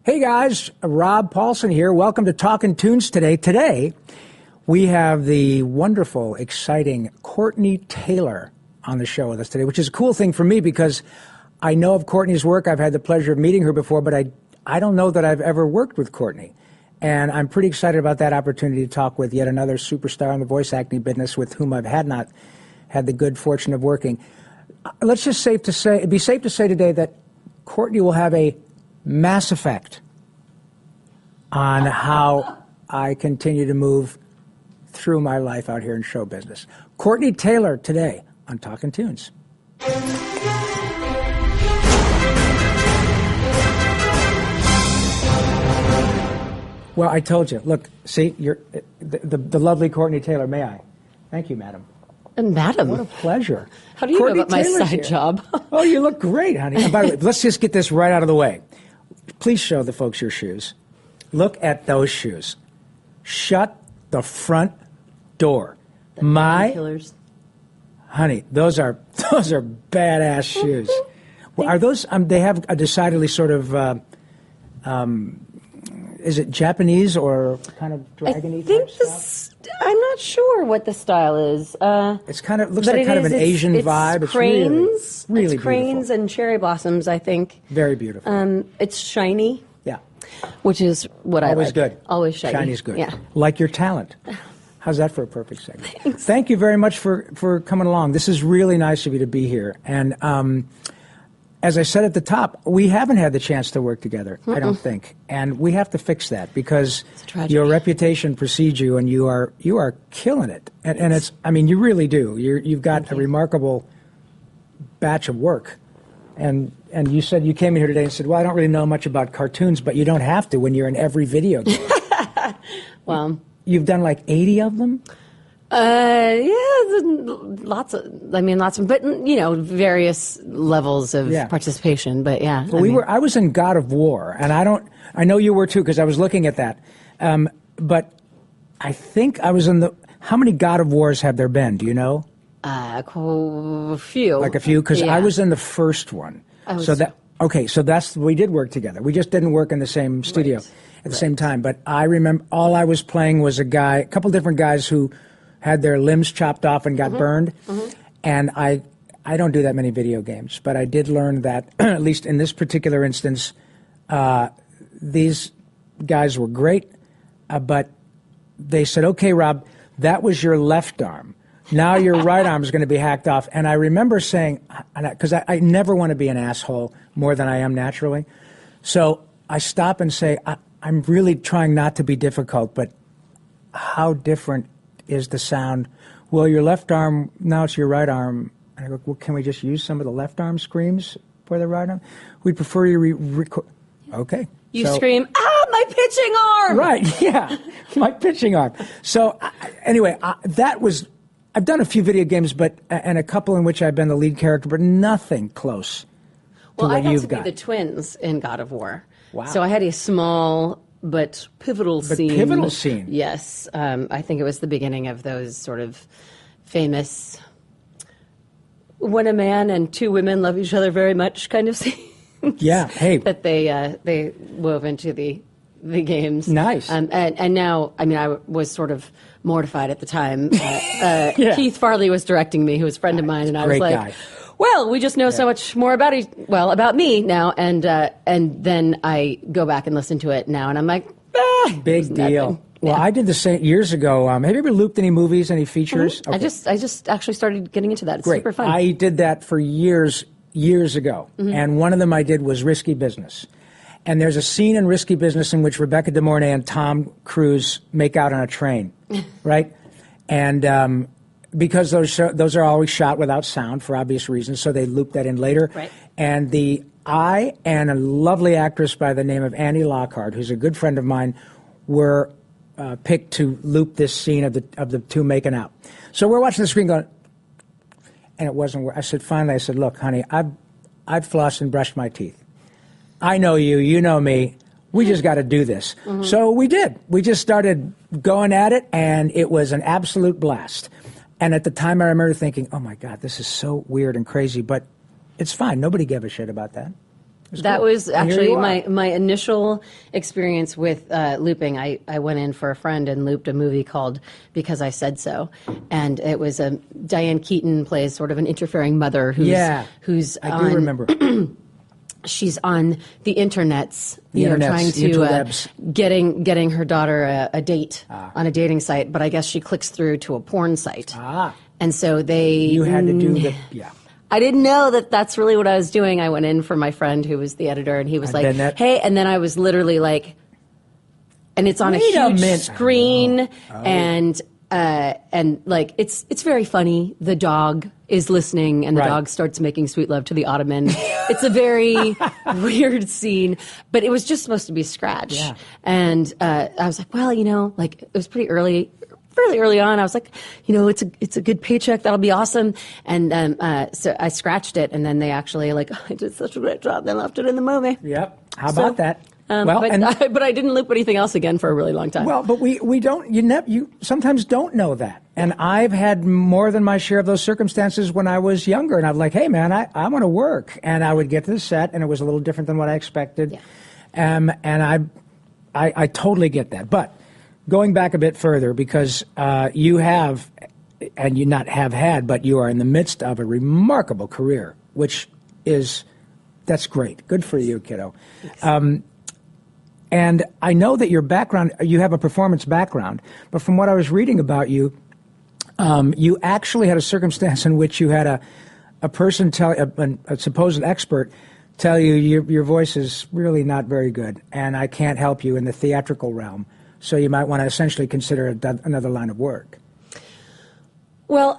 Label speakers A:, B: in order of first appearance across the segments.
A: Hey guys, Rob Paulsen here. Welcome to Talkin' Tunes today. Today, we have the wonderful, exciting Courtney Taylor on the show with us today, which is a cool thing for me because I know of Courtney's work. I've had the pleasure of meeting her before, but I don't know that I've ever worked with Courtney. And I'm pretty excited about that opportunity to talk with yet another superstar in the voice acting business with whom I've not had the good fortune of working. Let's just it'd be safe to say today that Courtney will have a mass effect on how I continue to move through my life out here in show business. Courtney Taylor today on Talkin' Tunes. Well, I told you. Look, see, you're the lovely Courtney Taylor. May I? Thank you, madam.
B: Madam.
A: What a pleasure.
B: How do you
A: Courtney
B: know about
A: Taylor's
B: my side
A: here.
B: job?
A: Oh, you look great, honey. And by the way, let's just get this right out of the way. Please show the folks your shoes. Look at those shoes. Shut the front door.
B: Killers.
A: Honey, those are badass shoes. Well, are those? They have a decidedly sort of. Is it Japanese or kind of dragon-y type style?
B: I'm not sure what the style is.
A: It's kind of looks like kind of an Asian vibe.
B: It's cranes.
A: It's really
B: it's cranes
A: beautiful.
B: and cherry blossoms, I think.
A: Very beautiful.
B: It's shiny.
A: Yeah.
B: Which is what I like.
A: Always good.
B: Always shiny.
A: Shiny's good.
B: Yeah.
A: Like your talent. How's that for a perfect segment? Thank you very much for coming along. This is really nice of you to be here. And as I said at the top, we haven't had the chance to work together, I don't think. And we have to fix that because your reputation precedes you and you are killing it. And it's, I mean, you really do. You've got a remarkable batch of work. And you said you came in here today and said, well, I don't really know much about cartoons, but you don't have to when you're in every video game.
B: Well,
A: you've done like 80 of them?
B: lots of, but various levels of participation. But yeah,
A: well, I was in God of War, and I know you were too because I was looking at that. But I think I was in how many God of Wars have there been? Do you know?
B: A few.
A: Like a few, because I was in the first one. We did work together. We just didn't work in the same studio at the same time. But I remember all I was playing was a couple different guys who had their limbs chopped off and got burned. And I don't do that many video games, but I did learn that, at least in this particular instance, these guys were great, but they said, okay, Rob, that was your left arm. Now your right arm is going to be hacked off. And I remember saying, because I never want to be an asshole more than I am naturally, so I stop and say, I'm really trying not to be difficult, but how different is the sound? Well, your left arm, now it's your right arm. And I go, well, can we just use some of the left arm screams for the right arm? We'd prefer you record. Okay.
B: You scream, my pitching arm!
A: Right, yeah, my pitching arm. So anyway, I've done a few video games, and a couple in which I've been the lead character, but nothing close to what you've got.
B: I got to be the twins in God of War.
A: Wow.
B: So I had a small but pivotal scene.
A: Pivotal scene.
B: Yes. I think it was the beginning of those sort of famous when a man and two women love each other very much kind of scenes.
A: Yeah, hey.
B: That they wove into the games.
A: Nice.
B: And now, I mean, I was sort of mortified at the time. Keith Farley was directing me, who was a friend of mine, and I was like,
A: guy.
B: well, we just know so much more about me now. And then I go back and listen to it now, and I'm like,
A: big deal.
B: Nothing.
A: Well, I did the same years ago. Have you ever looped any movies, any features?
B: Okay. I just actually started getting into that. It's
A: Great.
B: super fun.
A: I did that for years ago, and one of them I did was Risky Business. And there's a scene in Risky Business in which Rebecca De Mornay and Tom Cruise make out on a train, right? And because those are always shot without sound for obvious reasons, so they loop that in later.
B: Right.
A: And I and a lovely actress by the name of Annie Lockhart, who's a good friend of mine, were picked to loop this scene of the two making out. So we're watching the screen going, and it wasn't. Finally, I said, look, honey, I've flossed and brushed my teeth. I know you, you know me. We just got to do this. So we did. We just started going at it, and it was an absolute blast. And at the time, I remember thinking, oh, my God, this is so weird and crazy, but it's fine. Nobody gave a shit about that.
B: That
A: cool.
B: was
A: And here
B: actually
A: you are.
B: my initial experience with looping. I went in for a friend and looped a movie called Because I Said So, and it was Diane Keaton plays sort of an interfering mother who's
A: I do remember.
B: She's on the internets, trying
A: the
B: to
A: interwebs.
B: getting her daughter a date on a dating site, but I guess she clicks through to a porn site, and so
A: You had to do the
B: I didn't know that that's really what I was doing. I went in for my friend who was the editor, and he was like, "Hey," and then I was literally like, and it's on a huge screen, and like it's very funny. The dog is listening, and the dog starts making sweet love to the ottoman. It's a very weird scene, but it was just supposed to be Scratch.
A: Yeah.
B: And I was like, well, like it was fairly early on. I was like, it's a good paycheck. That'll be awesome. And so I scratched it, and then they actually I did such a great job. They left it in the movie.
A: Yep. How about that?
B: But I didn't loop anything else again for a really long time.
A: Well, but we don't. You sometimes don't know that, and I've had more than my share of those circumstances when I was younger, and I'm like, hey man, I want to work, and I would get to the set, and it was a little different than what I expected, and I totally get that. But going back a bit further, because you have, and you not have had, but you are in the midst of a remarkable career, that's great. Good for you, kiddo. And I know that your background, you have a performance background, but from what I was reading about you, you actually had a circumstance in which you had a person a supposed expert tell you your voice is really not very good, and I can't help you in the theatrical realm. So you might want to essentially consider another line of work.
B: Well,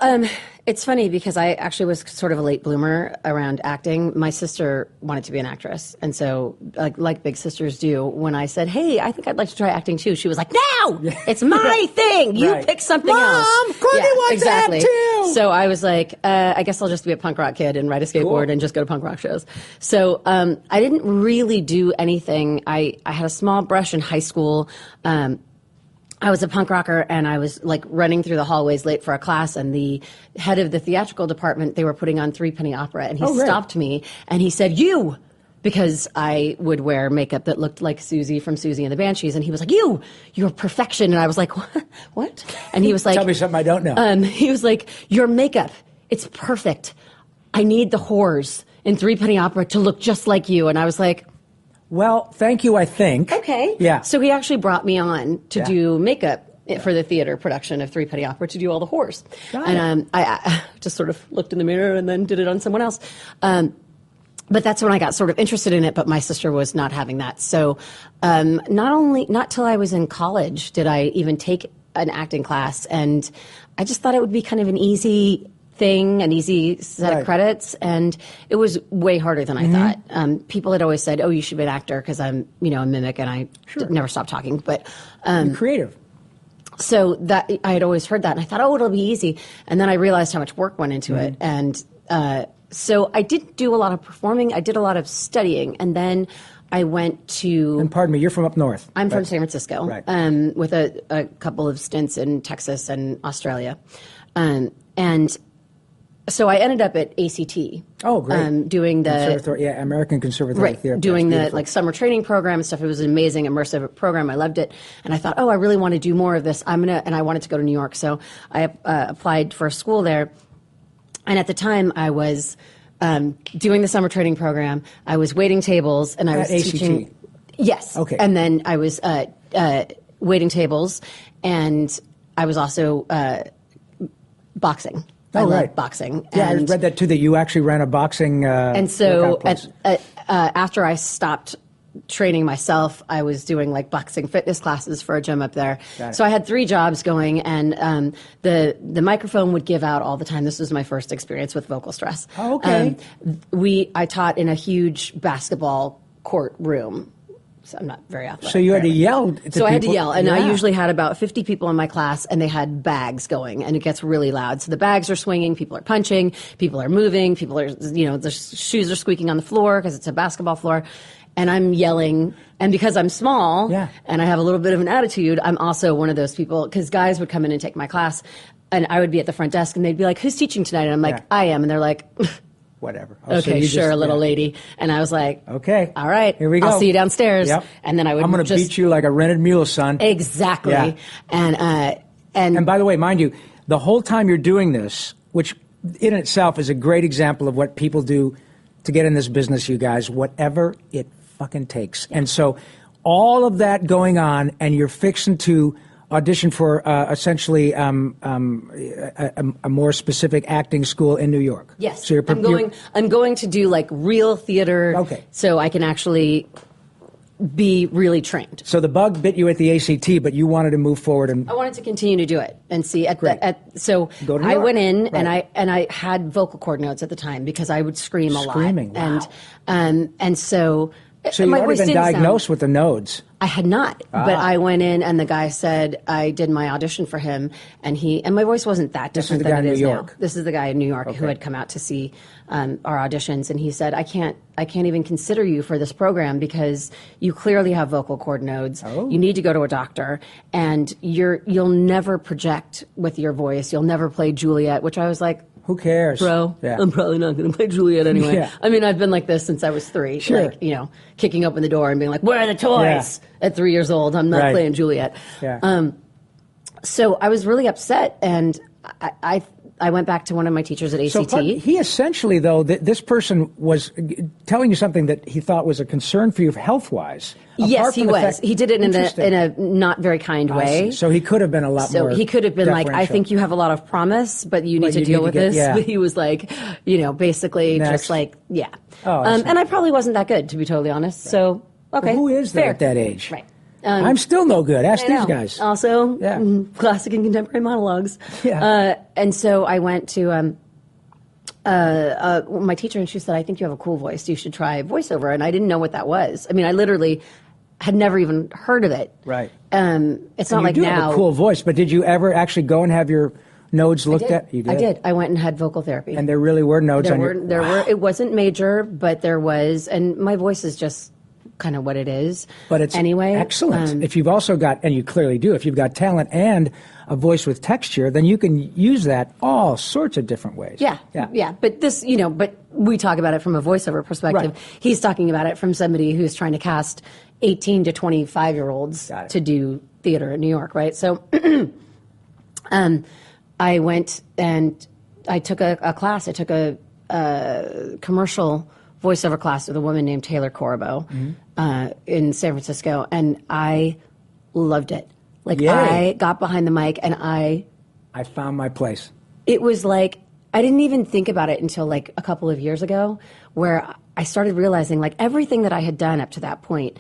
B: it's funny because I actually was sort of a late bloomer around acting. My sister wanted to be an actress. And so, like big sisters do, when I said, hey, I think I'd like to try acting too, she was like, no, it's my thing. You pick something else.
A: Mom, Courtney wants to act too.
B: So I was like, I guess I'll just be a punk rock kid and ride a skateboard and just go to punk rock shows. So I didn't really do anything. I had a small brush in high school. I was a punk rocker, and I was running through the hallways late for a class, and the head of the theatrical department, they were putting on Three Penny Opera, and he stopped me, and he said, you, because I would wear makeup that looked like Susie from Susie and the Banshees, and he was like, you're perfection, and I was like, what? And he was like,
A: tell me something I don't know.
B: He was like, your makeup, it's perfect. I need the whores in Three Penny Opera to look just like you, and I was like,
A: well, thank you, I think.
B: Okay.
A: Yeah.
B: So he actually brought me on to do makeup for the theater production of Three Penny Opera, to do all the whores. And I just sort of looked in the mirror and then did it on someone else. But that's when I got sort of interested in it, but my sister was not having that. So not till I was in college did I even take an acting class. And I just thought it would be kind of an easy thing, an easy set of credits, and it was way harder than I thought. People had always said, oh, you should be an actor, because I'm a mimic, and I never stopped talking. But
A: you're creative.
B: So that I had always heard that, and I thought, oh, it'll be easy. And then I realized how much work went into it. And so I didn't do a lot of performing. I did a lot of studying, and then I went to...
A: And pardon me, you're from up north.
B: I'm from San Francisco, with a couple of stints in Texas and Australia. And so I ended up at ACT.
A: Oh, great.
B: Doing the
A: American Conservatory Theater.
B: Doing the summer training program and stuff. It was an amazing, immersive program. I loved it, and I thought, oh, I really want to do more of this. And I wanted to go to New York, so I applied for a school there. And at the time, I was doing the summer training program. I was waiting tables, and I was teaching.
A: ACT.
B: Yes.
A: Okay.
B: And then I was waiting tables, and I was also boxing. I love boxing.
A: Yeah, I read that too, that you actually ran a boxing
B: and so after I stopped training myself, I was doing boxing fitness classes for a gym up there. So I had 3 jobs going, and the microphone would give out all the time. This was my first experience with vocal stress.
A: Oh, okay.
B: I taught in a huge basketball court room. So I'm not very athletic.
A: So you had to yell to people.
B: I had to yell, and I usually had about 50 people in my class, and they had bags going, and it gets really loud. So the bags are swinging, people are punching, people are moving, people are, the shoes are squeaking on the floor because it's a basketball floor, and I'm yelling. And because I'm small and I have a little bit of an attitude, I'm also one of those people, because guys would come in and take my class, and I would be at the front desk, and they'd be like, who's teaching tonight? And I'm like, I am. And they're like...
A: whatever. Oh,
B: okay,
A: so
B: sure, little lady. And I was like,
A: okay,
B: all right,
A: here we go.
B: I'll see you downstairs.
A: Yep.
B: And then I would
A: I'm going to beat you like a rented mule, son.
B: Exactly.
A: Yeah.
B: And
A: by the way, mind you, the whole time you're doing this, which in itself is a great example of what people do to get in this business, you guys, whatever it fucking takes. And so all of that going on, and you're fixing to audition for essentially a more specific acting school in New York.
B: yes,
A: So
B: I'm going to do like real theater,
A: Okay.
B: so I can actually be really trained.
A: So the bug bit you at the ACT, but you wanted to move forward and
B: I wanted to continue to do it and see so
A: Go to New
B: I
A: York.
B: went in
A: Right.
B: and I had vocal cord notes at the time because I would scream a lot.
A: Screaming, wow.
B: And so
A: you've
B: my
A: already
B: voice
A: been
B: didn't
A: diagnosed with the nodes.
B: I had not, but I went in and the guy said I did my audition for him, and my voice wasn't that
A: This is
B: different
A: the guy
B: than
A: in
B: it is
A: New
B: now.
A: York.
B: This is the guy in New York who had come out to see our auditions, and he said I can't even consider you for this program because you clearly have vocal cord nodes.
A: Oh.
B: You need to go to a doctor, and you'll never project with your voice. You'll never play Juliet, which I was like,
A: Who cares?
B: bro,
A: Yeah.
B: I'm probably not going to play Juliet anyway.
A: Yeah.
B: I mean, I've been like this since I was 3.
A: Sure.
B: Like, kicking open the door and being like, where are the toys?
A: Yeah.
B: At 3 years old, I'm not
A: Right.
B: playing Juliet.
A: Yeah.
B: So I was really upset, and I went back to one of my teachers at ACT.
A: So he essentially, though, this person was telling you something that he thought was a concern for you health-wise.
B: Yes, he was. He did it in
A: Interesting.
B: a not very kind
A: I
B: way.
A: see. So he could have been a lot more.
B: So he could have been like, I
A: deferential.
B: think you have a lot of promise, but you need to deal with this.
A: yeah.
B: But he was like, basically
A: Next.
B: just like, yeah.
A: Oh, I see.
B: And I probably wasn't that good, to be totally honest. So, okay.
A: Well, who is that
B: fair.
A: at that age?
B: Right.
A: I'm still no good. Ask
B: I know.
A: these guys.
B: Also,
A: Yeah.
B: Classic and contemporary monologues.
A: Yeah.
B: And so I went to my teacher, and she said, I think you have a cool voice. You should try voiceover. And I didn't know what that was. I mean, I literally had never even heard of it.
A: Right.
B: It's not
A: You
B: like
A: do
B: now.
A: have a cool voice, but did you ever actually go and have your nodes looked at? You did.
B: I did. I went and had vocal therapy.
A: And there really were nodes on your.
B: There were. It wasn't major, but there was. And my voice is just kind of what it is.
A: But it's
B: anyway
A: excellent. If you've also got, and you clearly do, if you've got talent and a voice with texture, then you can use that all sorts of different ways.
B: Yeah. But this, but we talk about it from a voiceover perspective.
A: Right.
B: He's talking about it from somebody who's trying to cast 18 to 25-year-olds to do theater in New York, right? So I went and I took a class. I took a commercial voiceover class with a woman named Taylor Corbo in San Francisco, and I loved it. Like,
A: Yay.
B: I got behind the mic and I
A: found my place.
B: it was like I didn't even think about it until like a couple of years ago, where I started realizing like everything that I had done up to that point.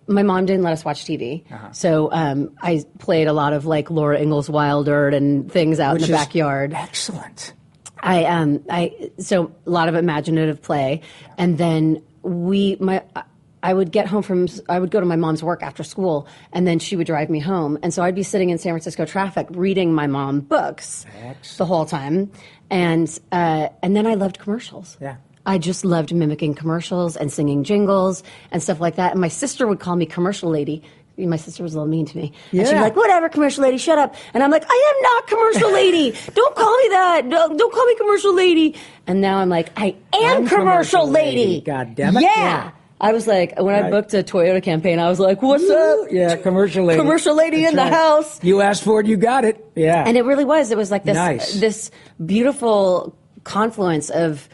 B: My mom didn't let us watch TV, so I played a lot of like Laura Ingalls Wilder and things out
A: Which
B: in the
A: is
B: backyard.
A: Excellent.
B: So a lot of imaginative play, and then I would get home I would go to my mom's work after school, and then she would drive me home. And so I'd be sitting in San Francisco traffic reading my mom books the whole time. And then I loved commercials.
A: Yeah.
B: I just loved mimicking commercials and singing jingles and stuff like that. And my sister would call me commercial lady. My sister was a little mean to me. And she'd be
A: Yeah.
B: like, whatever, commercial lady, shut up. And I'm like, I am not commercial lady. Don't call me that. Don't call me commercial lady. And now I'm like, I am
A: I'm
B: commercial lady.
A: God damn it.
B: Yeah. I was like, when I booked a Toyota campaign, I was like, what's up?
A: Yeah, commercial lady.
B: Commercial lady
A: That's
B: in the
A: right.
B: house.
A: You asked for it, you got it. Yeah.
B: And it really was. It was like this
A: Nice.
B: this beautiful confluence of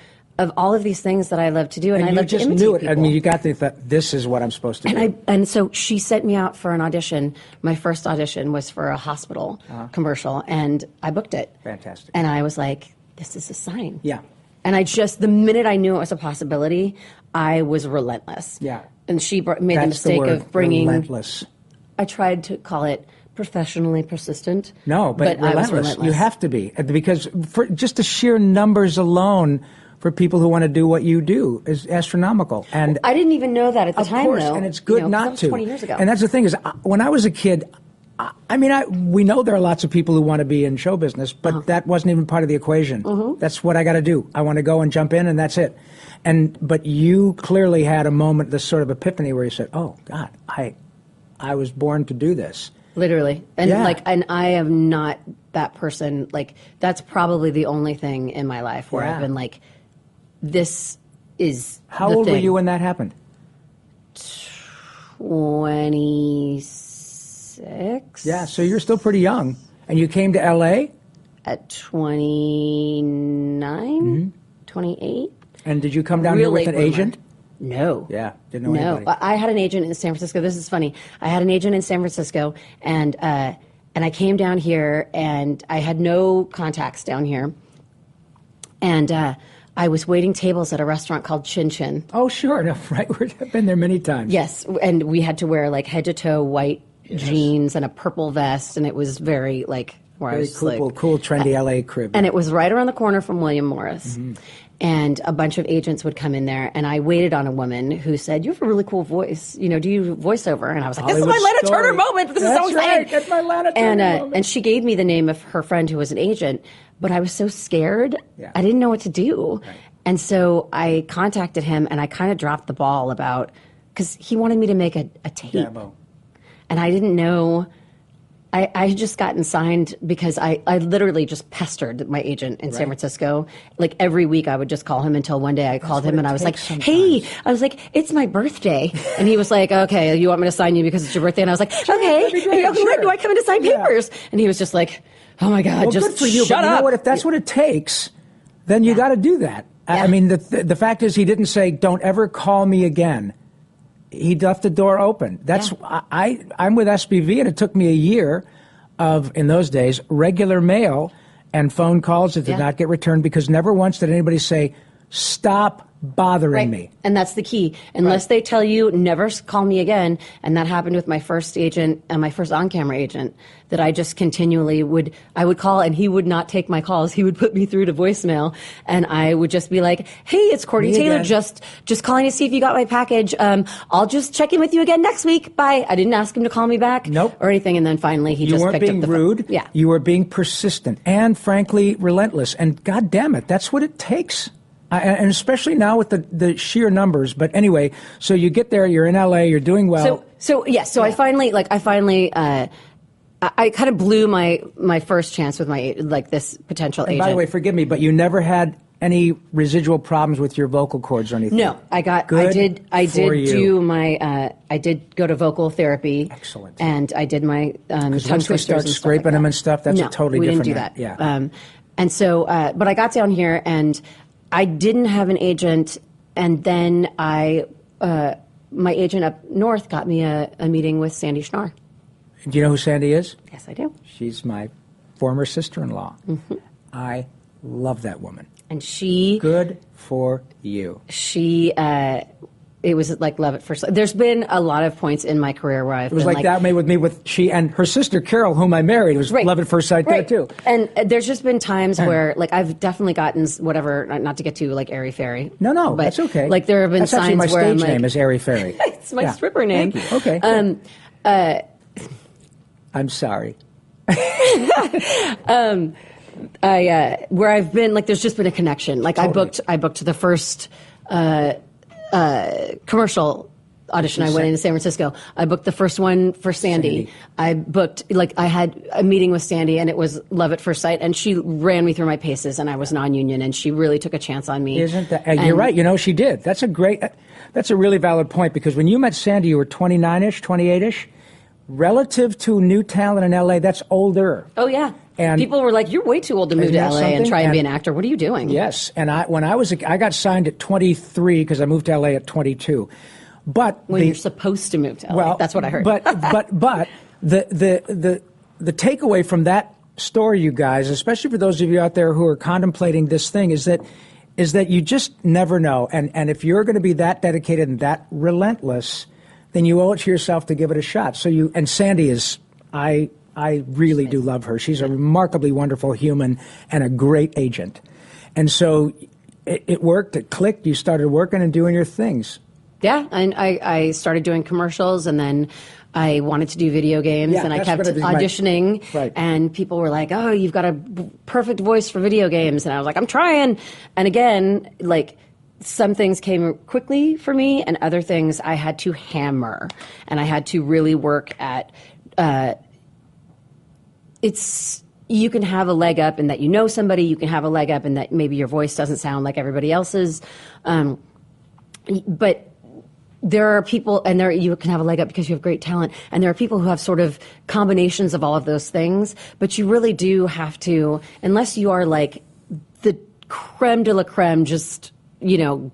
B: all of these things that I love to do, and I
A: you
B: love
A: just
B: to imitate
A: knew it.
B: people.
A: I mean, you got to think that this is what I'm supposed to do.
B: And so she sent me out for an audition. My first audition was for a hospital commercial, and I booked it.
A: Fantastic.
B: And I was like, this is a sign.
A: Yeah.
B: And the minute I knew it was a possibility, I was relentless.
A: Yeah.
B: And she made the
A: That's
B: mistake
A: word,
B: of bringing.
A: relentless.
B: I tried to call it professionally persistent.
A: No, but
B: I was
A: relentless. You have to be, because for just the sheer numbers alone for people who want to do what you do is astronomical. And
B: I didn't even know that at the
A: of
B: time,
A: course,
B: though.
A: and it's good
B: that
A: not
B: was
A: to.
B: 20 years ago.
A: And that's the thing is, when I was a kid, we know there are lots of people who want to be in show business, but that wasn't even part of the equation. That's what I got to do. I want to go and jump in, and that's it. But you clearly had a moment, this sort of epiphany, where you said, "Oh God, I was born to do this."
B: Literally. And
A: Yeah.
B: and I am not that person. Like, that's probably the only thing in my life where
A: Yeah.
B: I've been like, this is
A: How
B: the
A: old were
B: thing.
A: you when that happened?
B: 26.
A: Yeah, so you're still pretty young. And you came to L.A.?
B: At 29, 28.
A: And did you come down here
B: Real
A: with an
B: late bloomer.
A: agent?
B: No.
A: Yeah, didn't know
B: No,
A: anybody.
B: I had an agent in San Francisco. This is funny. I had an agent in San Francisco, and I came down here, and I had no contacts down here, and I was waiting tables at a restaurant called Chin Chin.
A: Oh, sure. No, right. I've been there many times.
B: Yes, and we had to wear like head to toe white jeans and a purple vest, and it was very like where I
A: Very
B: was
A: cool, trendy LA crib.
B: And it was right around the corner from William Morris. And a bunch of agents would come in there, and I waited on a woman who said, "You have a really cool voice. You know, do you voiceover?" And I was like, "This is my
A: Hollywood
B: Lana
A: story.
B: Turner moment. This is so
A: That's
B: exciting."
A: right. That's my Lana Turner moment.
B: And she gave me the name of her friend who was an agent, but I was so scared.
A: Yeah.
B: I didn't know what to do.
A: Right.
B: And so I contacted him, and I kind of dropped the ball about, because he wanted me to make a tape.
A: Demo.
B: And I didn't know. I had just gotten signed because I literally just pestered my agent in San Francisco. Like every week I would just call him until one day I called him and I was like, "Hey," I was like, "It's my birthday." And he was like, "Okay, you want me to sign you because it's your birthday?" And I was like, "Okay,
A: that'd be great,
B: when
A: sure.
B: do I come in to sign papers?" And he was just like, "Oh my God,
A: Well,
B: just
A: good for you.
B: shut
A: But you
B: up."
A: know what? If that's what it takes, then you got to do that. I mean, the fact is, he didn't say, "Don't ever call me again." He left the door open. That's I'm with SBV, and it took me a year of, in those days, regular mail and phone calls that did not get returned, because never once did anybody say, "Stop bothering me."
B: And that's the key. Unless they tell you, never call me again. And that happened with my first agent, my first on-camera agent, that I just continually I would call and he would not take my calls. He would put me through to voicemail and I would just be like, "Hey, it's Courtney Taylor.
A: again.
B: Just calling to see if you got my package. I'll just check in with you again next week. Bye." I didn't ask him to call me back.
A: Nope.
B: Or anything. And then finally he
A: You
B: just
A: weren't
B: picked
A: being
B: up the
A: rude.
B: phone. Yeah.
A: You were being persistent and, frankly, relentless. And God damn it, that's what it takes. And especially now with the sheer numbers. But anyway, so you get there, you're in LA, you're doing well.
B: So I finally I kind of blew my first chance with my this potential
A: And
B: agent.
A: by the way, forgive me, but you never had any residual problems with your vocal cords or anything?
B: No, I
A: Good
B: did
A: for you.
B: do my I did go to vocal therapy.
A: Excellent.
B: And I did my tongue
A: once they
B: twisters
A: start
B: and stuff
A: scraping
B: like
A: them
B: that.
A: and stuff, that's a
B: No,
A: totally
B: we
A: different
B: didn't do
A: act.
B: that.
A: Yeah.
B: And so, but I got down here and I didn't have an agent, and then my agent up north got me a meeting with Sandy Schnarr.
A: Do you know who Sandy is?
B: Yes, I do.
A: She's my former sister-in-law.
B: Mm-hmm.
A: I love that woman.
B: And she
A: Good for you.
B: it was like love at first sight. There's been a lot of points in my career where I've
A: It was
B: been
A: like that with me with she and her sister Carol, whom I married. It was love at first sight there too.
B: And there's just been times where I've definitely gotten whatever, not to get too airy fairy.
A: No,
B: but,
A: that's okay.
B: Like there have been
A: that's
B: signs
A: actually my
B: where I'm
A: stage
B: like,
A: name is Airy Fairy.
B: it's my stripper name.
A: Thank you. Okay. I'm sorry.
B: Where I've been there's just been a connection.
A: Totally.
B: I booked the first commercial audition. I went into San Francisco. I booked the first one for Sandy. I booked I had a meeting with Sandy, and it was love at first sight. And she ran me through my paces, and I was non-union, and she really took a chance on me.
A: Isn't that? You're right. You know, she did. That's a really valid point, because when you met Sandy, you were 29-ish, 28-ish. Relative to new talent in LA, that's older.
B: Oh yeah.
A: And
B: people were like, "You're way too old to move to LA and try and be an actor. What are you doing?"
A: Yes, and I got signed at 23 because I moved to LA at 22. But
B: when you're supposed to move to LA,
A: well,
B: that's what I heard.
A: But the takeaway from that story, you guys, especially for those of you out there who are contemplating this thing, is that you just never know. And if you're going to be that dedicated and that relentless, then you owe it to yourself to give it a shot. And Sandy is, I really do love her. She's a remarkably wonderful human and a great agent. And so it worked, it clicked, you started working and doing your things.
B: Yeah, and I started doing commercials, and then I wanted to do video games, and I kept auditioning, and people were like, "Oh, you've got a perfect voice for video games," and I was like, "I'm trying." And again, some things came quickly for me, and other things I had to hammer, and I had to really work at. you can have a leg up in that you know somebody, you can have a leg up in that maybe your voice doesn't sound like everybody else's. But there are people, and you can have a leg up because you have great talent, and there are people who have sort of combinations of all of those things, but you really do have to, unless you are like the creme de la creme, just,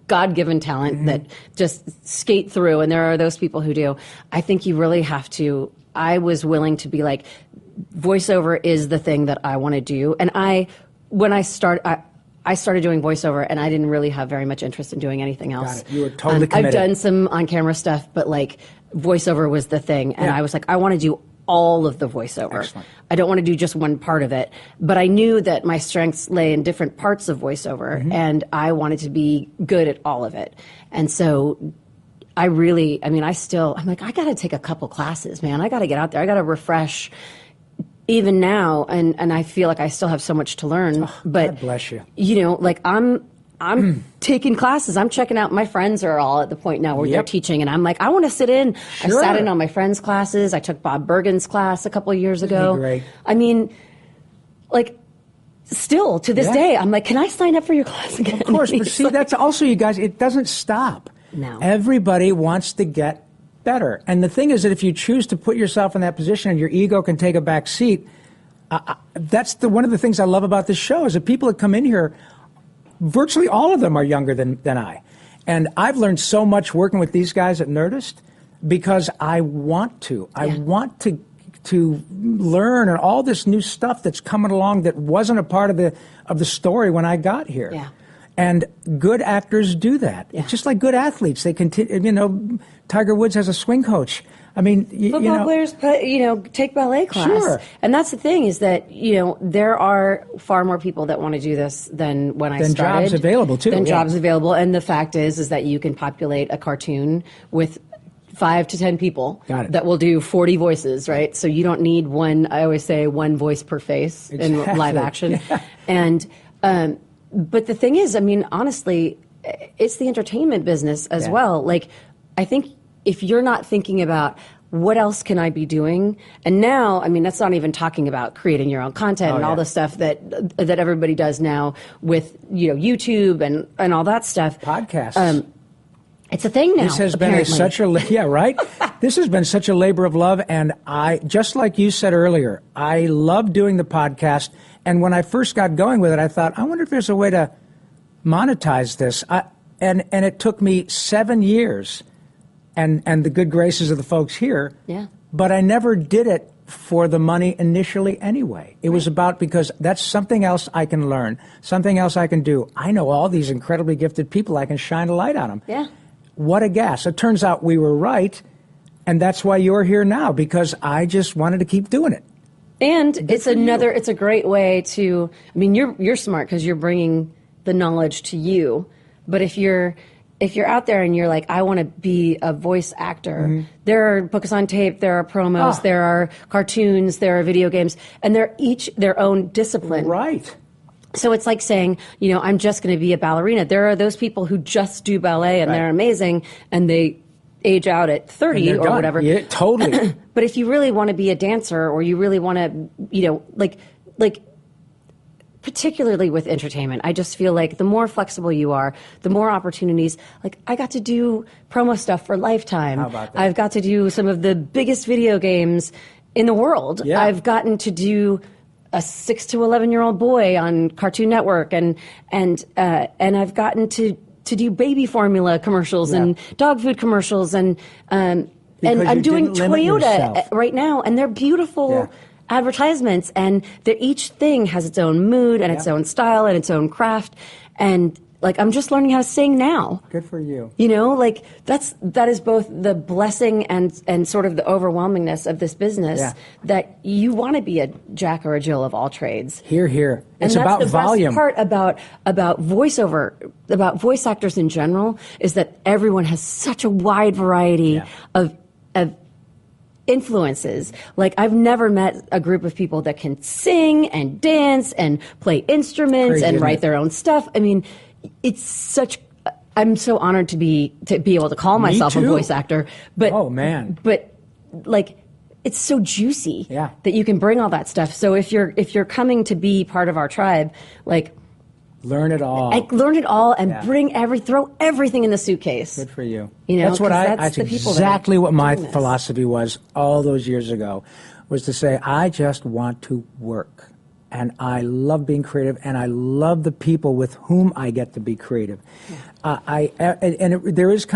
B: God-given talent that just skate through, and there are those people who do. I think you really have to, I was willing to be like, voiceover is the thing that I want to do. And when I started doing voiceover, and I didn't really have very much interest in doing anything else.
A: Got it. You were totally committed.
B: I've done some on-camera stuff, but like voiceover was the thing. And I was like, I want to do all of the voiceover.
A: Excellent.
B: I don't want to do just one part of it. But I knew that my strengths lay in different parts of voiceover, and I wanted to be good at all of it. And so I'm like, I got to take a couple classes, man. I got to get out there. I got to refresh. Even now, and I feel like I still have so much to learn. But
A: God bless you.
B: Like I'm taking classes. I'm checking out. My friends are all at the point now where they're teaching, and I'm like, I want to sit in.
A: Sure.
B: I sat in on my friends' classes. I took Bob Bergen's class a couple of years ago.
A: Great.
B: I mean, like, still to this day, I'm like, can I sign up for your class again?
A: Of course, but see, that's also, you guys, it doesn't stop.
B: No.
A: Everybody wants to get better. And the thing is that if you choose to put yourself in that position and your ego can take a back seat, that's one of the things I love about this show is that people that come in here, virtually all of them are younger than I. And I've learned so much working with these guys at Nerdist because I want to. I want to learn and all this new stuff that's coming along that wasn't a part of the story when I got here.
B: Yeah.
A: And good actors do that.
B: Yeah.
A: It's just like good athletes. They continue, Tiger Woods has a swing coach. I mean,
B: football players, take ballet class.
A: Sure.
B: And that's the thing is that, there are far more people that want to do this than when I started.
A: Than jobs available, too.
B: Than jobs available. And the fact is that you can populate a cartoon with 5 to 10 people that will do 40 voices, right? So you don't need I always say one voice per face in live action. Yeah. And, but the thing is, I mean, honestly, it's the entertainment business as well. Like, I think if you're not thinking about what else can I be doing, and now, I mean, that's not even talking about creating your own content and all the stuff that everybody does now with YouTube and all that stuff.
A: Podcasts.
B: It's a thing now.
A: This has
B: apparently.
A: been right. This has been such a labor of love, and just like you said earlier, I love doing the podcast. And when I first got going with it, I thought, I wonder if there's a way to monetize this. And it took me 7 years, and the good graces of the folks here.
B: Yeah.
A: But I never did it for the money initially anyway. It was about because that's something else I can learn, something else I can do. I know all these incredibly gifted people. I can shine a light on them.
B: Yeah.
A: What a gas. It turns out we were right, and that's why you're here now, because I just wanted to keep doing it.
B: And it's a great way to, I mean, you're smart because you're bringing the knowledge to you. But if you're out there and you're like, I want to be a voice actor, there are books on tape, there are promos, there are cartoons, there are video games, and they're each their own discipline.
A: Right.
B: So it's like saying, I'm just going to be a ballerina. There are those people who just do ballet and they're amazing, and they age out at 30 or
A: done.
B: whatever.
A: Yeah, totally.
B: But if you really want to be a dancer, or you really want to, like particularly with entertainment, I just feel like the more flexible you are, the more opportunities. Like, I got to do promo stuff for Lifetime.
A: How about that?
B: I've got to do some of the biggest video games in the world.
A: Yeah.
B: I've gotten to do a 6 to 11-year-old boy on Cartoon Network, and I've gotten to do baby formula commercials and dog food commercials, and I'm doing Toyota right now, and they're beautiful advertisements, and each thing has its own mood and its own style and its own craft, and like, I'm just learning how to sing now.
A: Good for you.
B: Like that is both the blessing and sort of the overwhelmingness of this business, that you want to be a Jack or a Jill of all trades.
A: Hear, hear. It's
B: and
A: about
B: that's the
A: volume.
B: best part about voiceover, about voice actors in general, is that everyone has such a wide variety of influences. Like, I've never met a group of people that can sing and dance and play instruments and write their own stuff. I mean, I'm so honored to be able to call myself a voice actor. But
A: oh man,
B: but like, it's so juicy
A: Yeah.
B: that you can bring all that stuff. So if you're coming to be part of our tribe, like,
A: learn it all.
B: Learn it all and throw everything in the suitcase.
A: Good for you.
B: You know,
A: that's what that's
B: the people
A: exactly what my
B: this.
A: philosophy was all those years ago, was to say, I just want to work. And I love being creative, and I love the people with whom I get to be creative. Yeah. There is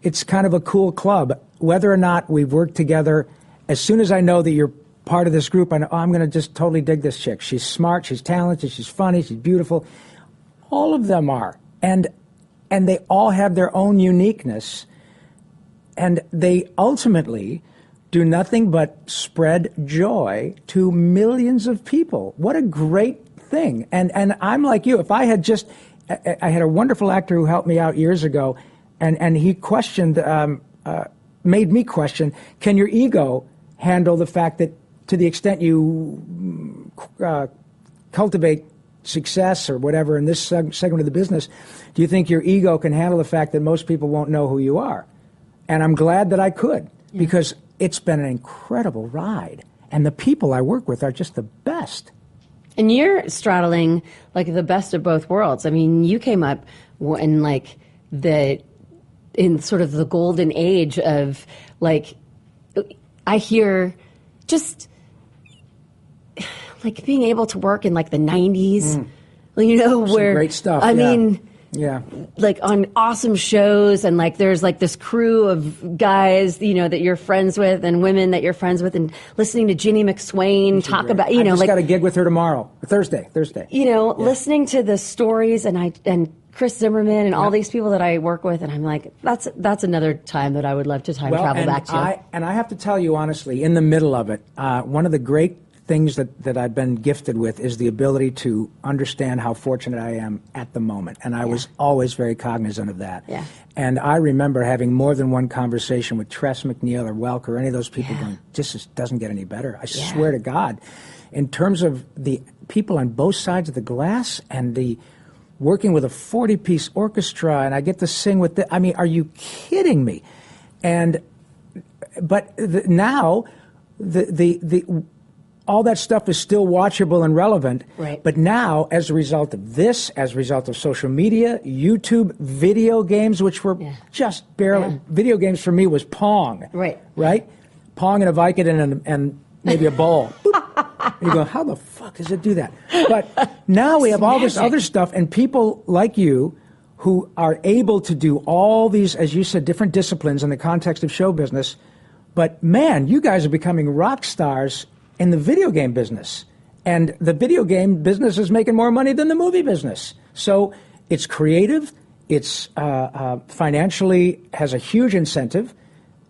A: it's kind of a cool club. Whether or not we've worked together, as soon as I know that you're part of this group, I know, I'm going to just totally dig this chick. She's smart, she's talented, she's funny, she's beautiful. All of them are. And they all have their own uniqueness. And they ultimately do nothing but spread joy to millions of people. What a great thing. And I'm like you. If I had I had a wonderful actor who helped me out years ago, and he questioned, made me question, can your ego handle the fact that to the extent you cultivate success or whatever in this segment of the business, do you think your ego can handle the fact that most people won't know who you are? And I'm glad that I could, because it's been an incredible ride. And the people I work with are just the best.
B: And you're straddling like the best of both worlds. I mean, you came up in in sort of the golden age of, like, I hear just like being able to work in like the 90s, you know, where
A: great stuff.
B: I mean,
A: yeah,
B: like on awesome shows, and like there's like this crew of guys, you know, that you're friends with, and women that you're friends with, and listening to Ginny McSwain talk about, you know,
A: I just got a gig with her tomorrow, Thursday.
B: You know, listening to the stories, and Chris Zimmerman and all these people that I work with, and I'm like, that's another time that I would love to travel back to.
A: I have to tell you honestly, in the middle of it, one of the great things that I've been gifted with is the ability to understand how fortunate I am at the moment. And I was always very cognizant of that.
B: Yeah.
A: And I remember having more than one conversation with Tress MacNeille or Welk or any of those people going, this doesn't get any better. I swear to God. In terms of the people on both sides of the glass and the working with a 40-piece orchestra, and I get to sing with I mean, are you kidding me? But now all that stuff is still watchable and relevant.
B: Right.
A: But now, as a result of this, as a result of social media, YouTube, video games, which were just barely, video games for me was Pong.
B: Right.
A: Right? Pong and a Vicodin and maybe a bowl. You go, how the fuck does it do that? But now we have all this other stuff, and people like you who are able to do all these, as you said, different disciplines in the context of show business. But man, you guys are becoming rock stars in the video game business. And the video game business is making more money than the movie business. So it's creative, it's financially has a huge incentive,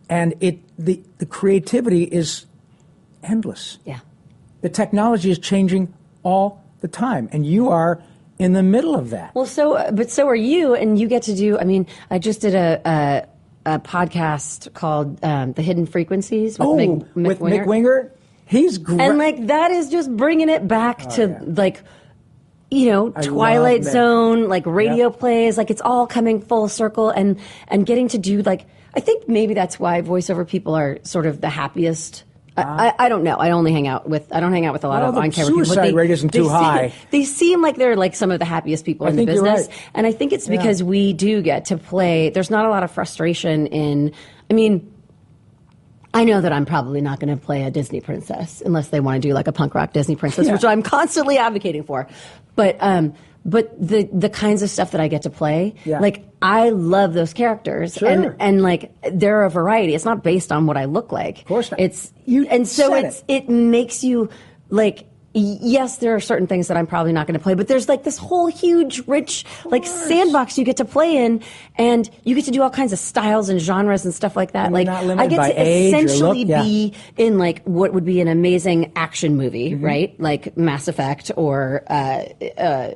A: and the creativity is endless.
B: Yeah.
A: The technology is changing all the time, and you are in the middle of that.
B: Well, so are you, and you get to do, I mean, I just did a podcast called The Hidden Frequencies with
A: Mick Winger. He's great.
B: And like that is just bringing it back to like, you know, Twilight Zone, like radio plays, like it's all coming full circle, and getting to do, like, I think maybe that's why voiceover people are sort of the happiest. I don't know. I don't hang out with a lot of on-camera people.
A: Suicide rate isn't too high.
B: They seem like they're like some of the happiest people in the business.
A: Right.
B: And I think it's because we do get to play. There's not a lot of frustration in, I mean, I know that I'm probably not going to play a Disney princess unless they want to do like a punk rock Disney princess, which I'm constantly advocating for. But the kinds of stuff that I get to play, like I love those characters,
A: Sure.
B: and like they're a variety. It's not based on what I look like.
A: Of course not.
B: It makes you like. Yes, there are certain things that I'm probably not going to play, but there's like this whole huge, rich, like sandbox you get to play in, and you get to do all kinds of styles and genres and stuff like that.
A: And
B: like
A: not
B: I get
A: by
B: to
A: age
B: essentially
A: or look,
B: be in like what would be an amazing action movie, right? Like Mass Effect or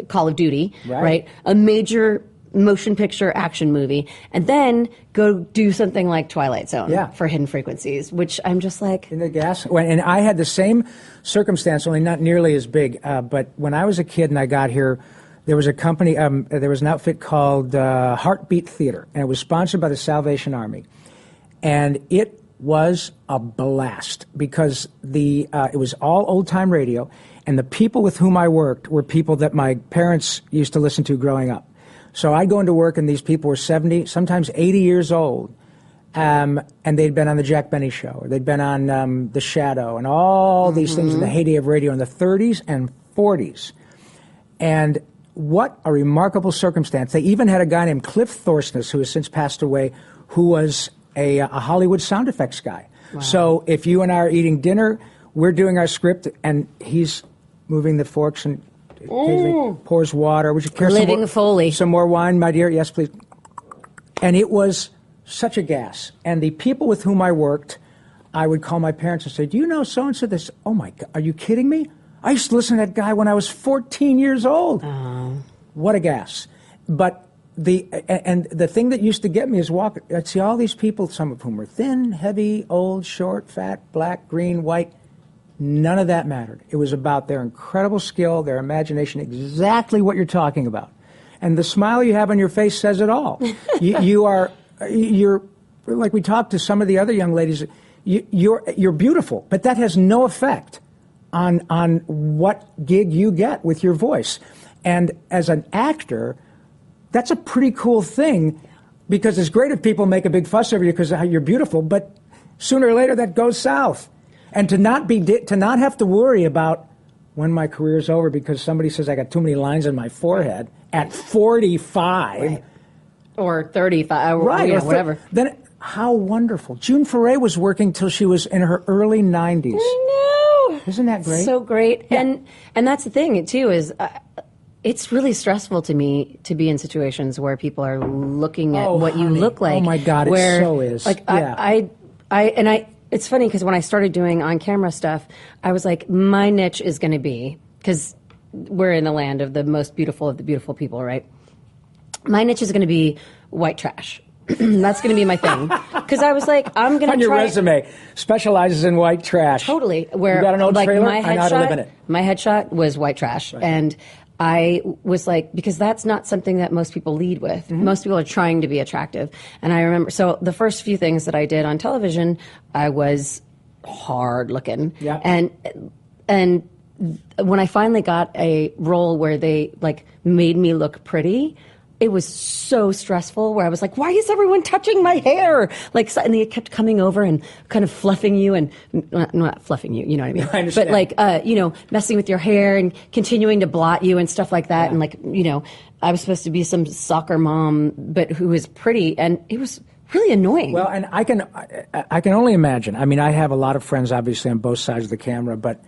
B: Call of Duty, right? A major motion picture action movie, and then go do something like Twilight Zone for Hidden Frequencies, which I'm just like
A: in the gas. And I had the same circumstance, only not nearly as big. But when I was a kid and I got here, there was a company. There was an outfit called Heartbeat Theater, and it was sponsored by the Salvation Army, and it was a blast because it was all old-time radio, and the people with whom I worked were people that my parents used to listen to growing up. So I'd go into work, and these people were 70, sometimes 80 years old, and they'd been on the Jack Benny Show, or they'd been on The Shadow, and all these things in the heyday of radio in the 30s and 40s. And what a remarkable circumstance. They even had a guy named Cliff Thorsness, who has since passed away, who was a Hollywood sound effects guy. Wow. So if you and I are eating dinner, we're doing our script, and he's moving the forks and occasionally pours water. Would you care
B: Living Foley.
A: Some more wine, my dear? Yes, please. And it was such a gas. And the people with whom I worked, I would call my parents and say, do you know so-and-so? This, oh, my God, are you kidding me? I used to listen to that guy when I was 14 years old. What a gas. But the thing that used to get me is I'd see all these people, some of whom were thin, heavy, old, short, fat, black, green, white. None of that mattered. It was about their incredible skill, their imagination, exactly what you're talking about. And the smile you have on your face says it all. You're like we talked to some of the other young ladies, you're beautiful, but that has no effect on what gig you get with your voice. And as an actor, that's a pretty cool thing, because it's great if people make a big fuss over you because you're beautiful, but sooner or later that goes south. And to not have to worry about when my career's over because somebody says I got too many lines on my forehead at 45.
B: Right. Or 35,
A: right,
B: or whatever.
A: Then how wonderful. June Foray was working till she was in her early 90s.
B: I know.
A: Isn't that great?
B: So great.
A: Yeah.
B: And that's the thing, too, is it's really stressful to me to be in situations where people are looking at what you look like.
A: Oh, my God, it so is.
B: Like,
A: yeah.
B: It's funny because when I started doing on-camera stuff, I was like, my niche is going to be, because we're in the land of the most beautiful of the beautiful people, right? My niche is going to be white trash. That's going to be my thing. Because I was like, I'm going to try.
A: On your resume, specializes in white trash.
B: Totally. Where,
A: you got an old trailer? I know how to live in it.
B: My headshot was white trash. Right. And I was like, because that's not something that most people lead with. Mm-hmm. Most people are trying to be attractive. And I remember, so the first few things that I did on television, I was hard looking.
A: Yeah.
B: And when I finally got a role where they like made me look pretty, it was so stressful where I was like, why is everyone touching my hair? Like, and they kept coming over and kind of fluffing you and not fluffing you, you know what I mean?
A: I understand.
B: But like, messing with your hair and continuing to blot you and stuff like that. Yeah. And like, I was supposed to be some soccer mom, but who was pretty, and it was really annoying.
A: Well, and I can only imagine. I mean, I have a lot of friends, obviously, on both sides of the camera, but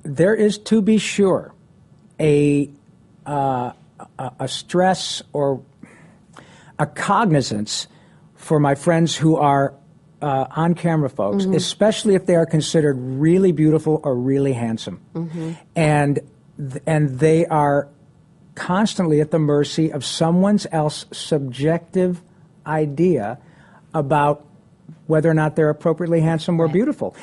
A: there is, to be sure, a stress or a cognizance for my friends who are on-camera folks, mm-hmm. especially if they are considered really beautiful or really handsome. Mm-hmm. And they are constantly at the mercy of someone else's subjective idea about whether or not they're appropriately handsome or
B: right.
A: beautiful.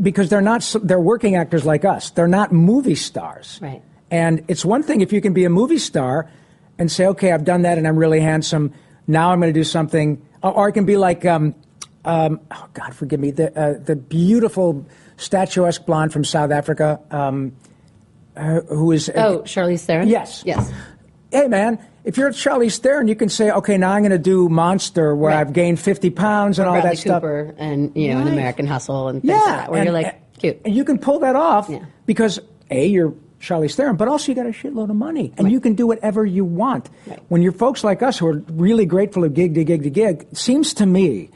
A: Because they're working actors like us. They're not movie stars.
B: Right.
A: And it's one thing if you can be a movie star and say, okay, I've done that and I'm really handsome. Now I'm going to do something. Or I can be like, oh, God, forgive me, the beautiful statuesque blonde from South Africa who is...
B: Charlize Theron?
A: Yes.
B: Yes.
A: Hey, man, if you're Charlize Theron, you can say, okay, now I'm going to do Monster where right. I've gained 50 pounds and all
B: Bradley
A: that stuff.
B: Cooper and, right. an American Hustle and things like that, where you're like, cute.
A: And you can pull that off because, A, you're Charlize Theron, but also you got a shitload of money, and right. you can do whatever you want. Right. When you're folks like us who are really grateful of gig to gig to gig, it seems to me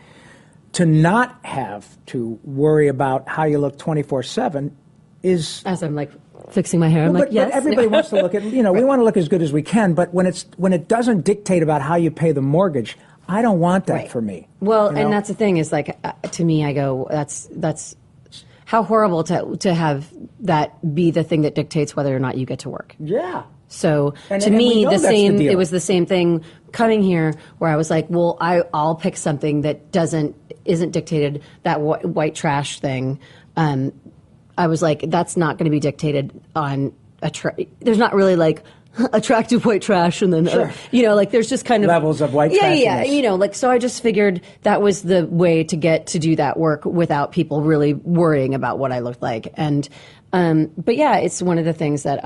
A: to not have to worry about how you look 24/7 is...
B: As I'm like fixing my hair, I'm like, yes.
A: But everybody wants to look at, right. we want to look as good as we can, but when it doesn't dictate about how you pay the mortgage, I don't want that
B: right.
A: for me.
B: Well, and that's the thing is like, to me, I go, that's how horrible to have that be the thing that dictates whether or not you get to work.
A: Yeah.
B: So to me, it was the same thing coming here where I was like, well, I'll pick something that isn't dictated, that white trash thing. I was like, that's not going to be dictated on there's not really like attractive white trash, and then like there's just kind of
A: levels of white trash.
B: Yeah. So I just figured that was the way to get to do that work without people really worrying about what I looked like. And but yeah, it's one of the things that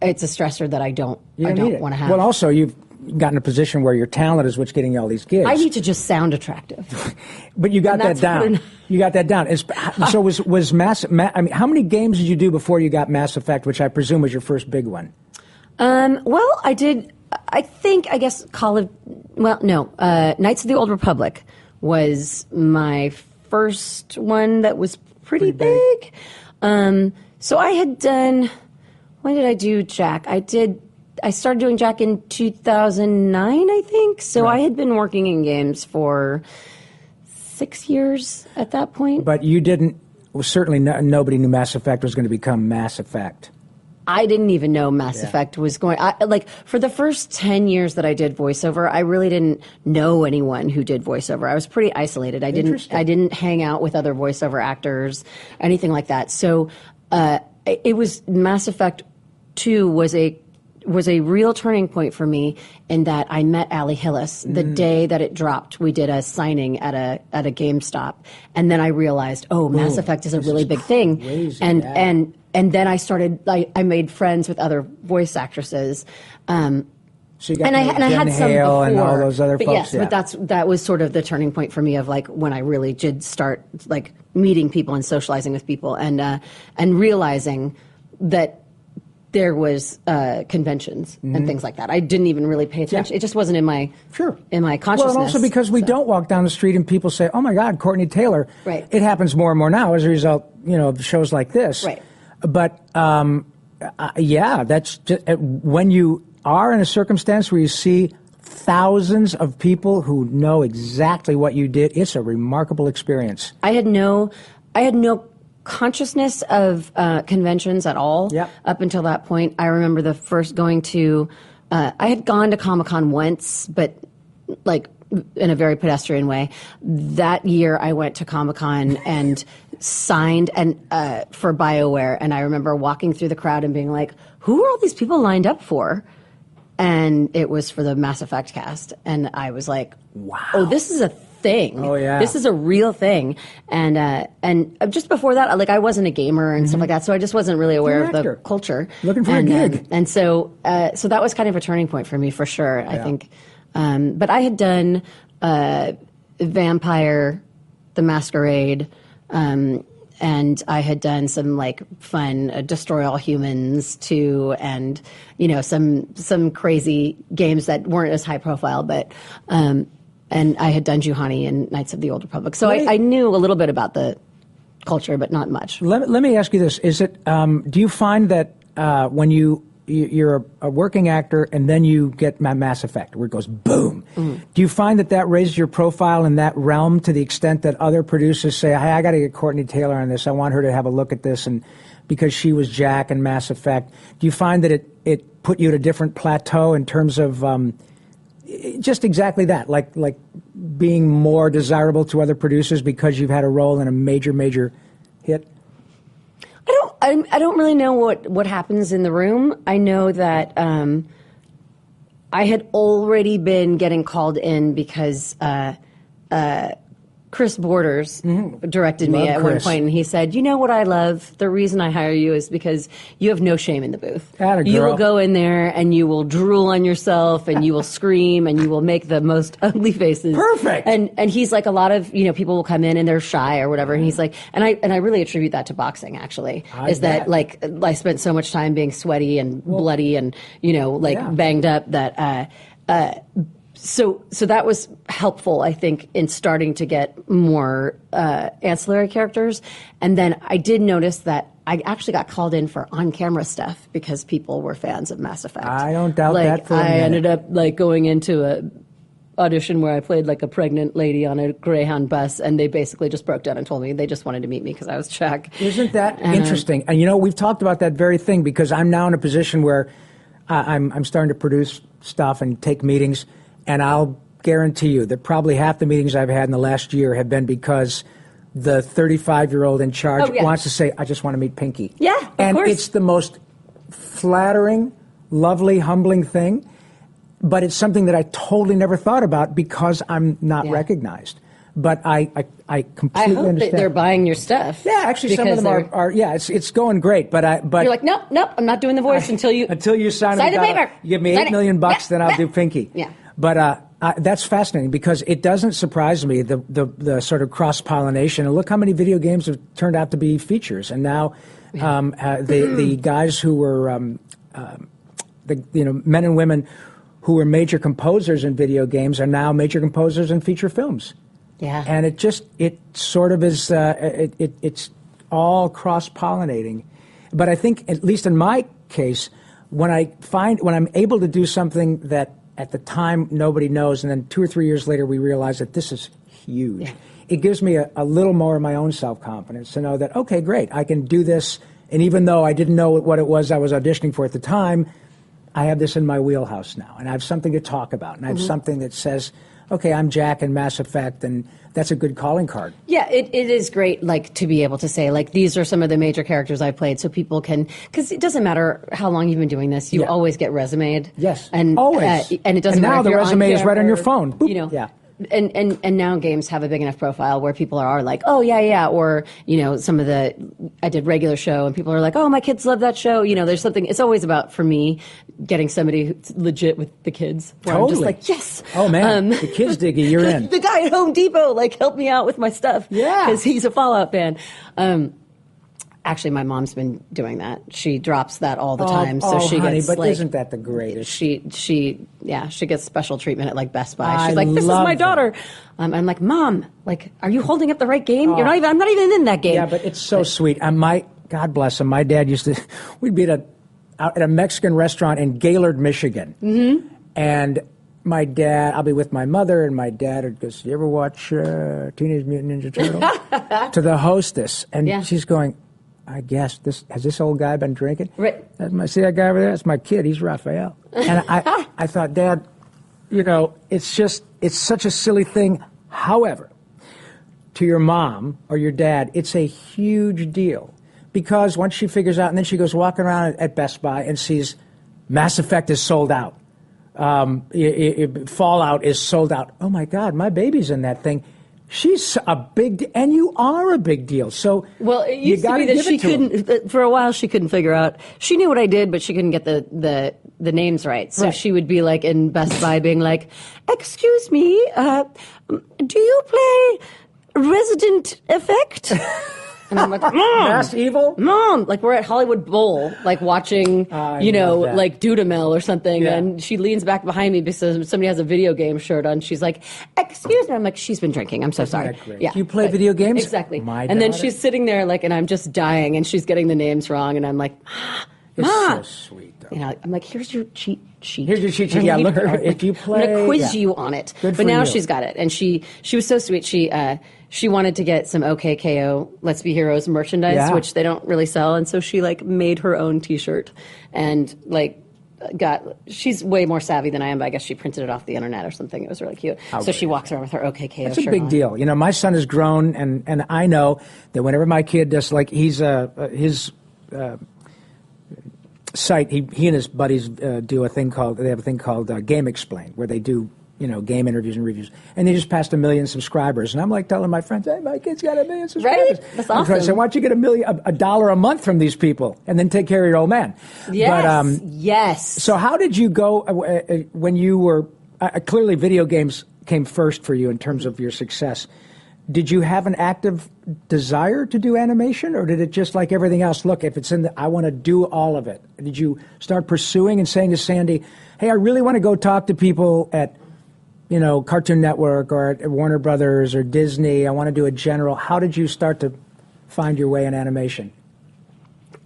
B: it's a stressor that I don't want to have.
A: Well, also you've gotten in a position where your talent is what's getting you all these gigs.
B: I need to just sound attractive.
A: But you got that down. You got that down. So was I mean, how many games did you do before you got Mass Effect, which I presume was your first big one?
B: Well, I did. I guess Knights of the Old Republic was my first one that was pretty big. So I had done. When did I do Jack? I started doing Jack in 2009, I think. So right. I had been working in games for 6 years at that point.
A: But you didn't. Well, certainly nobody knew Mass Effect was going to become Mass Effect.
B: I didn't even know Mass Effect was going. For the first 10 years that I did voiceover, I really didn't know anyone who did voiceover. I was pretty isolated. I didn't hang out with other voiceover actors, anything like that. So it was Mass Effect 2 was a real turning point for me in that I met Allie Hillis the day that it dropped. We did a signing at a GameStop, and then I realized, Mass Effect is a really big thing. And then I started. I made friends with other voice actresses.
A: So you got
B: I had some before,
A: and all those other folks.
B: Yes, but that was sort of the turning point for me of like when I really did start like meeting people and socializing with people and realizing that there was conventions and things like that. I didn't even really pay attention. Yeah. It just wasn't in my consciousness.
A: Well, and also because we don't walk down the street and people say, "Oh my God, Courtney Taylor."
B: Right.
A: It happens more and more now as a result, of shows like this.
B: Right.
A: But that's just, when you are in a circumstance where you see thousands of people who know exactly what you did, it's a remarkable experience.
B: I had no consciousness of conventions at all up until that point. I remember the first going to I had gone to Comic-Con once, but like in a very pedestrian way. That year I went to Comic-Con and signed for BioWare, and I remember walking through the crowd and being like, who are all these people lined up for? And it was for the Mass Effect cast, and I was like, wow. Oh, this is a thing.
A: Oh yeah,
B: this is a real thing. And just before that, like I wasn't a gamer and stuff like that, so I just wasn't really aware of the culture.
A: Looking for a gig.
B: And so that was kind of a turning point for me for sure. I think. But I had done Vampire, The Masquerade, and I had done some like fun Destroy All Humans too, and some crazy games that weren't as high profile, but. And I had done Juhani and Knights of the Old Republic. So I knew a little bit about the culture, but not much.
A: Let me ask you this. Is it, do you find that when you're a working actor and then you get Mass Effect, where it goes boom, do you find that raises your profile in that realm to the extent that other producers say, hey, I got to get Courtney Taylor on this. I want her to have a look at this, and because she was Jack in Mass Effect. Do you find that it put you at a different plateau in terms of... just exactly that, like being more desirable to other producers because you've had a role in a major hit?
B: I don't really know what happens in the room. I know that I had already been getting called in because Chris Borders directed me at one point, and he said, "You know what I love? The reason I hire you is because you have no shame in the booth. You will go in there and you will drool on yourself, and you will scream, and you will make the most ugly faces.
A: Perfect."
B: And he's like, a lot of people will come in and they're shy or whatever, and he's like, and I really attribute that to boxing. Actually, that like I spent so much time being sweaty and bloody and banged up that. So that was helpful, I think, in starting to get more ancillary characters. And then I did notice that I actually got called in for on-camera stuff because people were fans of Mass Effect.
A: I don't doubt that for a minute.
B: I ended up going into a audition where I played like a pregnant lady on a Greyhound bus, and they basically just broke down and told me they just wanted to meet me because I was Jack.
A: Isn't that interesting? And we've talked about that very thing because I'm now in a position where I'm starting to produce stuff and take meetings. And I'll guarantee you that probably half the meetings I've had in the last year have been because the 35-year-old in charge wants to say, I just want to meet Pinky.
B: Yeah, of
A: and
B: course.
A: It's the most flattering, lovely, humbling thing, but it's something that I totally never thought about because I'm not recognized. But I completely
B: hope
A: understand.
B: that they're buying your stuff.
A: Yeah, actually, some of them are. Yeah, it's going great. But
B: you're like, nope, I'm not doing the voice until you
A: sign
B: the paper.
A: You give me $8 million, then I'll do Pinky.
B: Yeah.
A: But that's fascinating because it doesn't surprise me the sort of cross pollination. And look how many video games have turned out to be features. And now the guys who were men and women who were major composers in video games are now major composers in feature films.
B: Yeah.
A: And it sort of is, it's all cross-pollinating. But I think, at least in my case, when I'm able to do something that at the time nobody knows, and then 2 or 3 years later we realize that this is huge, it gives me a little more of my own self-confidence to know that, okay, great, I can do this. And even though I didn't know what it was I was auditioning for at the time, I have this in my wheelhouse now. And I have something to talk about. And I have something that says, okay, I'm Jack in Mass Effect, and that's a good calling card.
B: Yeah, it is great, like, to be able to say, like, these are some of the major characters I played, so people can, because it doesn't matter how long you've been doing this, you always get resumed.
A: Yes,
B: and
A: always.
B: And it doesn't matter
A: now
B: if
A: the
B: you're
A: resume is right on your
B: or,
A: phone. Boop.
B: You know,
A: yeah.
B: And now games have a big enough profile where people are like, oh, yeah, or, some of I did regular show and people are like, oh, my kids love that show. There's something, it's always about, for me, getting somebody who's legit with the kids. Where I'm just like, yes.
A: Oh, man, the kids diggy, you're in.
B: The guy at Home Depot, helped me out with my stuff.
A: Yeah.
B: Because he's a Fallout fan. Actually, my mom's been doing that. She drops that all the time, so she gets.
A: But isn't that the greatest?
B: She gets special treatment at Best Buy. She's like, "This is my daughter." I'm like, "Mom, are you holding up the right game? I'm not even in that game."
A: Yeah, but it's so sweet. And God bless him. My dad used to. We'd be out at a Mexican restaurant in Gaylord, Michigan, and my dad. I'll be with my mother, and my dad goes, "You ever watch Teenage Mutant Ninja Turtles?" To the hostess, and she's going, I guess has this old guy been drinking?
B: Right.
A: See that guy over there? That's my kid. He's Raphael. And I thought, Dad, it's such a silly thing. However, to your mom or your dad, it's a huge deal because once she figures out, and then she goes walking around at Best Buy and sees Mass Effect is sold out. Fallout is sold out. Oh my God, my baby's in that thing. She's a big, and you are a big deal. So,
B: well, it used to be that she couldn't. For a while, she couldn't figure out. She knew what I did, but she couldn't get the names right. So she would be in Best Buy, being like, "Excuse me, do you play Resident Effect?" And I'm like, Mom,
A: Mass Evil?
B: Mom, we're at Hollywood Bowl, watching, Dudamel or something, and she leans back behind me because somebody has a video game shirt on. She's like, "Excuse me." I'm like, "She's been drinking. I'm so sorry."
A: Yeah. Do you play video games?
B: Exactly.
A: And
B: then she's sitting there, and I'm just dying, and she's getting the names wrong, and I'm like, "Mom."
A: It's so sweet, though.
B: I'm like, "Here's your cheat sheet.
A: Here's your cheat sheet. Yeah, look, if you play,
B: I'm gonna quiz you on it."
A: Good
B: but now
A: you.
B: she's got it, and she was so sweet. She wanted to get some OKKO Let's Be Heroes merchandise, which they don't really sell, and so she made her own T-shirt, and she's way more savvy than I am, but I guess she printed it off the internet or something. It was really cute. So she walks around with her OKKO shirt.
A: It's a big deal. My son has grown, and I know that whenever my kid does, he's his site, he and his buddies do a thing called Game Explain, where they do game interviews and reviews, and they just passed 1 million subscribers, and I'm telling my friends, "Hey, my kid's got 1 million subscribers."
B: Right? That's awesome.
A: I said, "Why don't you get $1 a month from these people, and then take care of your old man?"
B: Yes. Yes.
A: So how did you go when you were clearly video games came first for you in terms of your success? Did you have an active desire to do animation, or did it just like everything else? Look, if it's I want to do all of it. Did you start pursuing and saying to Sandy, "Hey, I really want to go talk to people at Cartoon Network or at Warner Brothers or Disney. I want to do a general." How did you start to find your way in animation?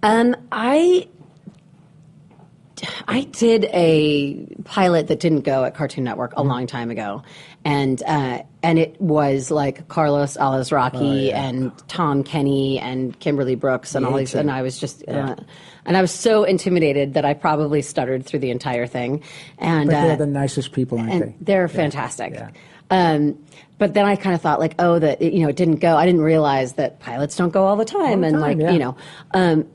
B: I did a pilot that didn't go at Cartoon Network a long time ago, and it was Carlos Alazraqui and Tom Kenny and Kimberly Brooks and all these, and I was just. And I was so intimidated that I probably stuttered through the entire thing. And
A: but they're the nicest people, aren't they?
B: They're fantastic. Yeah. But then I kind of thought it didn't go. I didn't realize that pilots don't go all the time,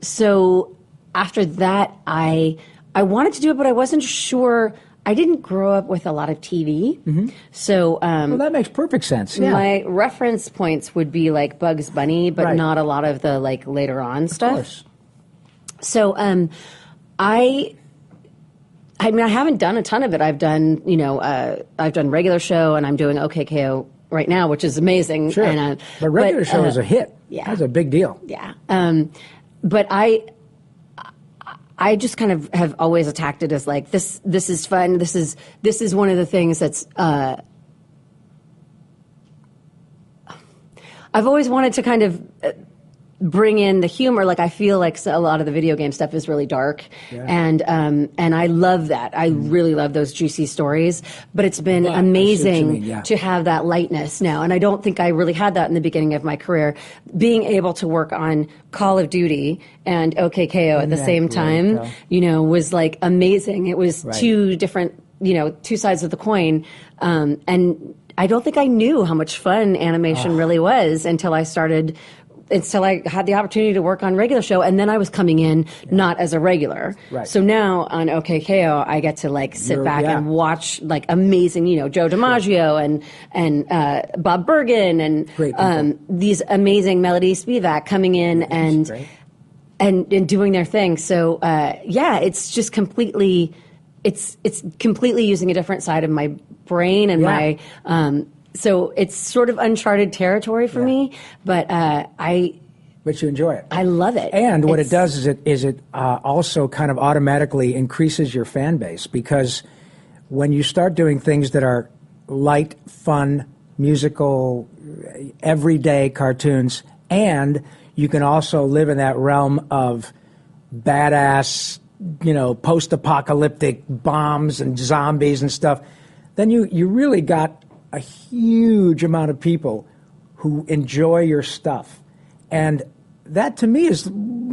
B: so after that I I wanted to do it, but I wasn't sure. I didn't grow up with a lot of TV, so
A: well, that makes perfect sense. Yeah.
B: My reference points would be like Bugs Bunny, but not a lot of the like later on stuff.
A: Of course.
B: So I mean, I haven't done a ton of it. I've done, I've done regular show, and I'm doing OKKO right now, which is amazing.
A: Sure.
B: And,
A: but regular show is a hit.
B: Yeah.
A: That's a big deal.
B: Yeah. But I just kind of have always attacked it as like this is fun. This is one of the things that's I've always wanted to kind of bring in the humor. Like I feel like a lot of the video game stuff is really dark, and I love that. I really love those juicy stories. But it's been amazing to have that lightness now, and I don't think I really had that in the beginning of my career. Being able to work on Call of Duty and OKKO at the same time, was like amazing. It was two different, two sides of the coin, and I don't think I knew how much fun animation really was until I had the opportunity to work on regular show, and then I was coming in not as a regular.
A: Right.
B: So now on OKKO, I get to like sit back and watch like amazing, Joe DiMaggio and Bob Bergen and these amazing Melody Spivak coming in and doing their thing. So it's just completely, it's completely using a different side of my brain and my. So it's sort of uncharted territory for me, but
A: But you enjoy it.
B: I love it.
A: And what it does is it also kind of automatically increases your fan base, because when you start doing things that are light, fun, musical, everyday cartoons, and you can also live in that realm of badass, post-apocalyptic bombs and zombies and stuff, then you really got a huge amount of people who enjoy your stuff. And that, to me, is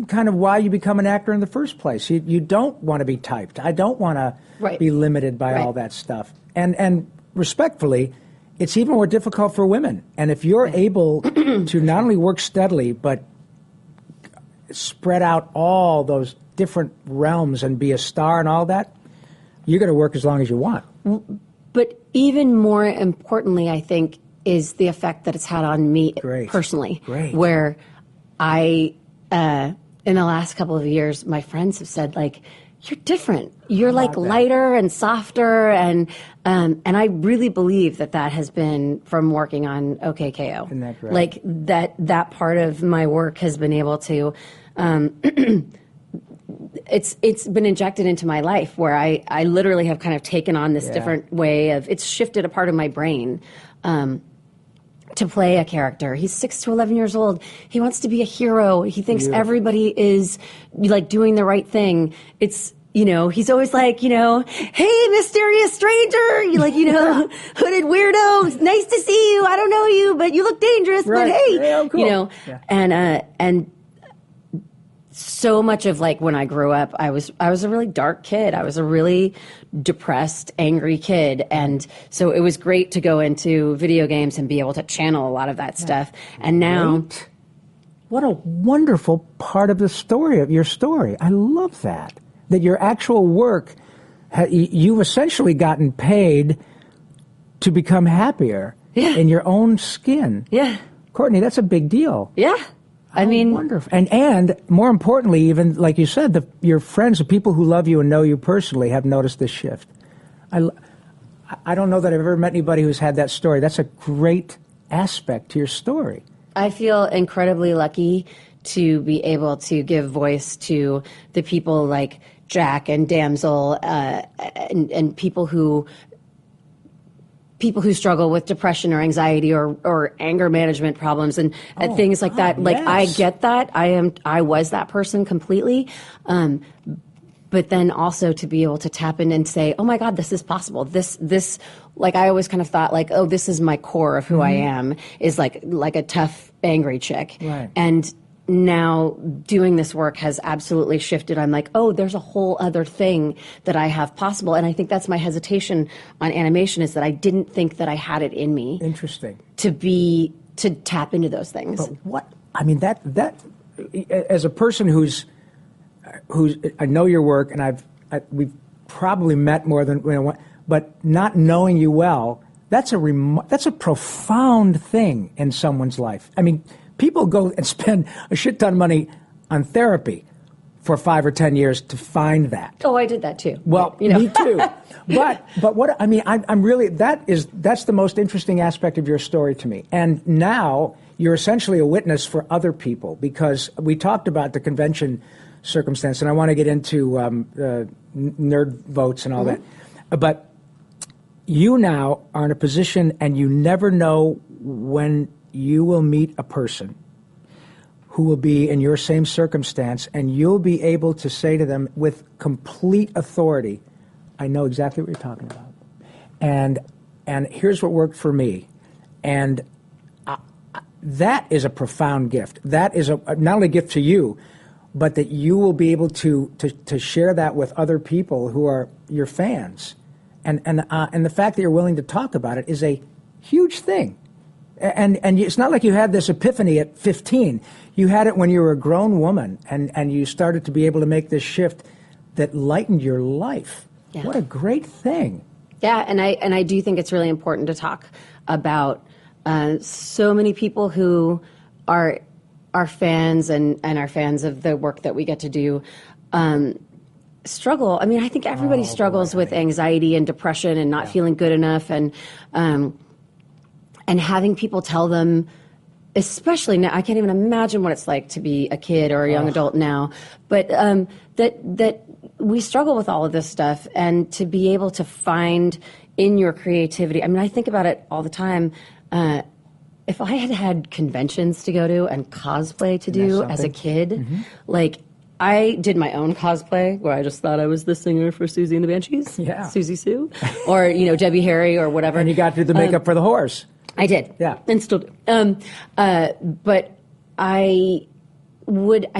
A: kind of why you become an actor in the first place. You don't want to be typed. I don't want to be limited by all that stuff. And respectfully, it's even more difficult for women. And if you're able to not only work steadily, but spread out all those different realms and be a star and all that, you're going to work as long as you want.
B: But even more importantly, I think, is the effect that it's had on me personally. Where I, in the last couple of years, my friends have said, like, you're different. You're like lighter and softer, and I really believe that has been from working on OKKO.
A: Isn't that great?
B: Like that part of my work has been able to. It's been injected into my life, where I literally have kind of taken on this different way of, it's shifted a part of my brain to play a character. He's 6 to 11 years old. He wants to be a hero. He thinks everybody is like doing the right thing. It's, he's always like, hey, mysterious stranger, hooded weirdo, nice to see you. I don't know you, but you look dangerous, but hey,
A: I'm cool.
B: And so much of like when I grew up, I was a really dark kid. I was a really depressed, angry kid. And so it was great to go into video games and be able to channel a lot of that stuff. And now,
A: what a wonderful part of the story, of your story. I love that your actual work, you've essentially gotten paid to become happier in your own skin.
B: Yeah.
A: Courtney, that's a big deal.
B: Yeah. I mean,
A: wonderful. And more importantly, even like you said, your friends, the people who love you and know you personally, have noticed this shift. I don't know that I've ever met anybody who's had that story. That's a great aspect to your story.
B: I feel incredibly lucky to be able to give voice to the people like Jack and Damsel and people who struggle with depression or anxiety or anger management problems and things like that. Like, I get that. I was that person completely. But then also to be able to tap in and say, oh my God, this is possible. This, like, I always kind of thought like, oh, this is my core of who I am, is like a tough, angry chick.
A: Right.
B: And now doing this work has absolutely shifted. I'm like, oh, there's a whole other thing that I have possible. And I think that's my hesitation on animation, is that I didn't think that I had it in me.
A: Interesting.
B: To tap into those things.
A: But as a person who's I know your work, and we've probably met more than but not knowing you well, that's a profound thing in someone's life. I mean, people go and spend a shit ton of money on therapy for 5 or 10 years to find that.
B: Oh, I did that too.
A: Well, me too. But what I mean, I'm really that's the most interesting aspect of your story to me. And now you're essentially a witness for other people, because we talked about the convention circumstance, and I want to get into nerd votes and all that. But you now are in a position, and you never know when you will meet a person who will be in your same circumstance, and you'll be able to say to them with complete authority, I know exactly what you're talking about. And here's what worked for me. And that is a profound gift. That is not only a gift to you, but that you will be able to share that with other people who are your fans. And the fact that you're willing to talk about it is a huge thing. And it's not like you had this epiphany at 15. You had it when you were a grown woman, and you started to be able to make this shift that lightened your life. Yeah. What a great thing.
B: Yeah, and I do think it's really important to talk about so many people who are fans and are fans of the work that we get to do struggle. I mean, I think everybody struggles with anxiety and depression and not feeling good enough, and having people tell them, especially now, I can't even imagine what it's like to be a kid or a young adult now, but that we struggle with all of this stuff, and to be able to find in your creativity. I mean, I think about it all the time. If I had had conventions to go to and cosplay to do as a kid, like, I did my own cosplay where I just thought I was the singer for Susie and the Banshees, Susie Sue, or Debbie Harry or whatever.
A: And you got to do the makeup for the horse.
B: I did, and still do. But I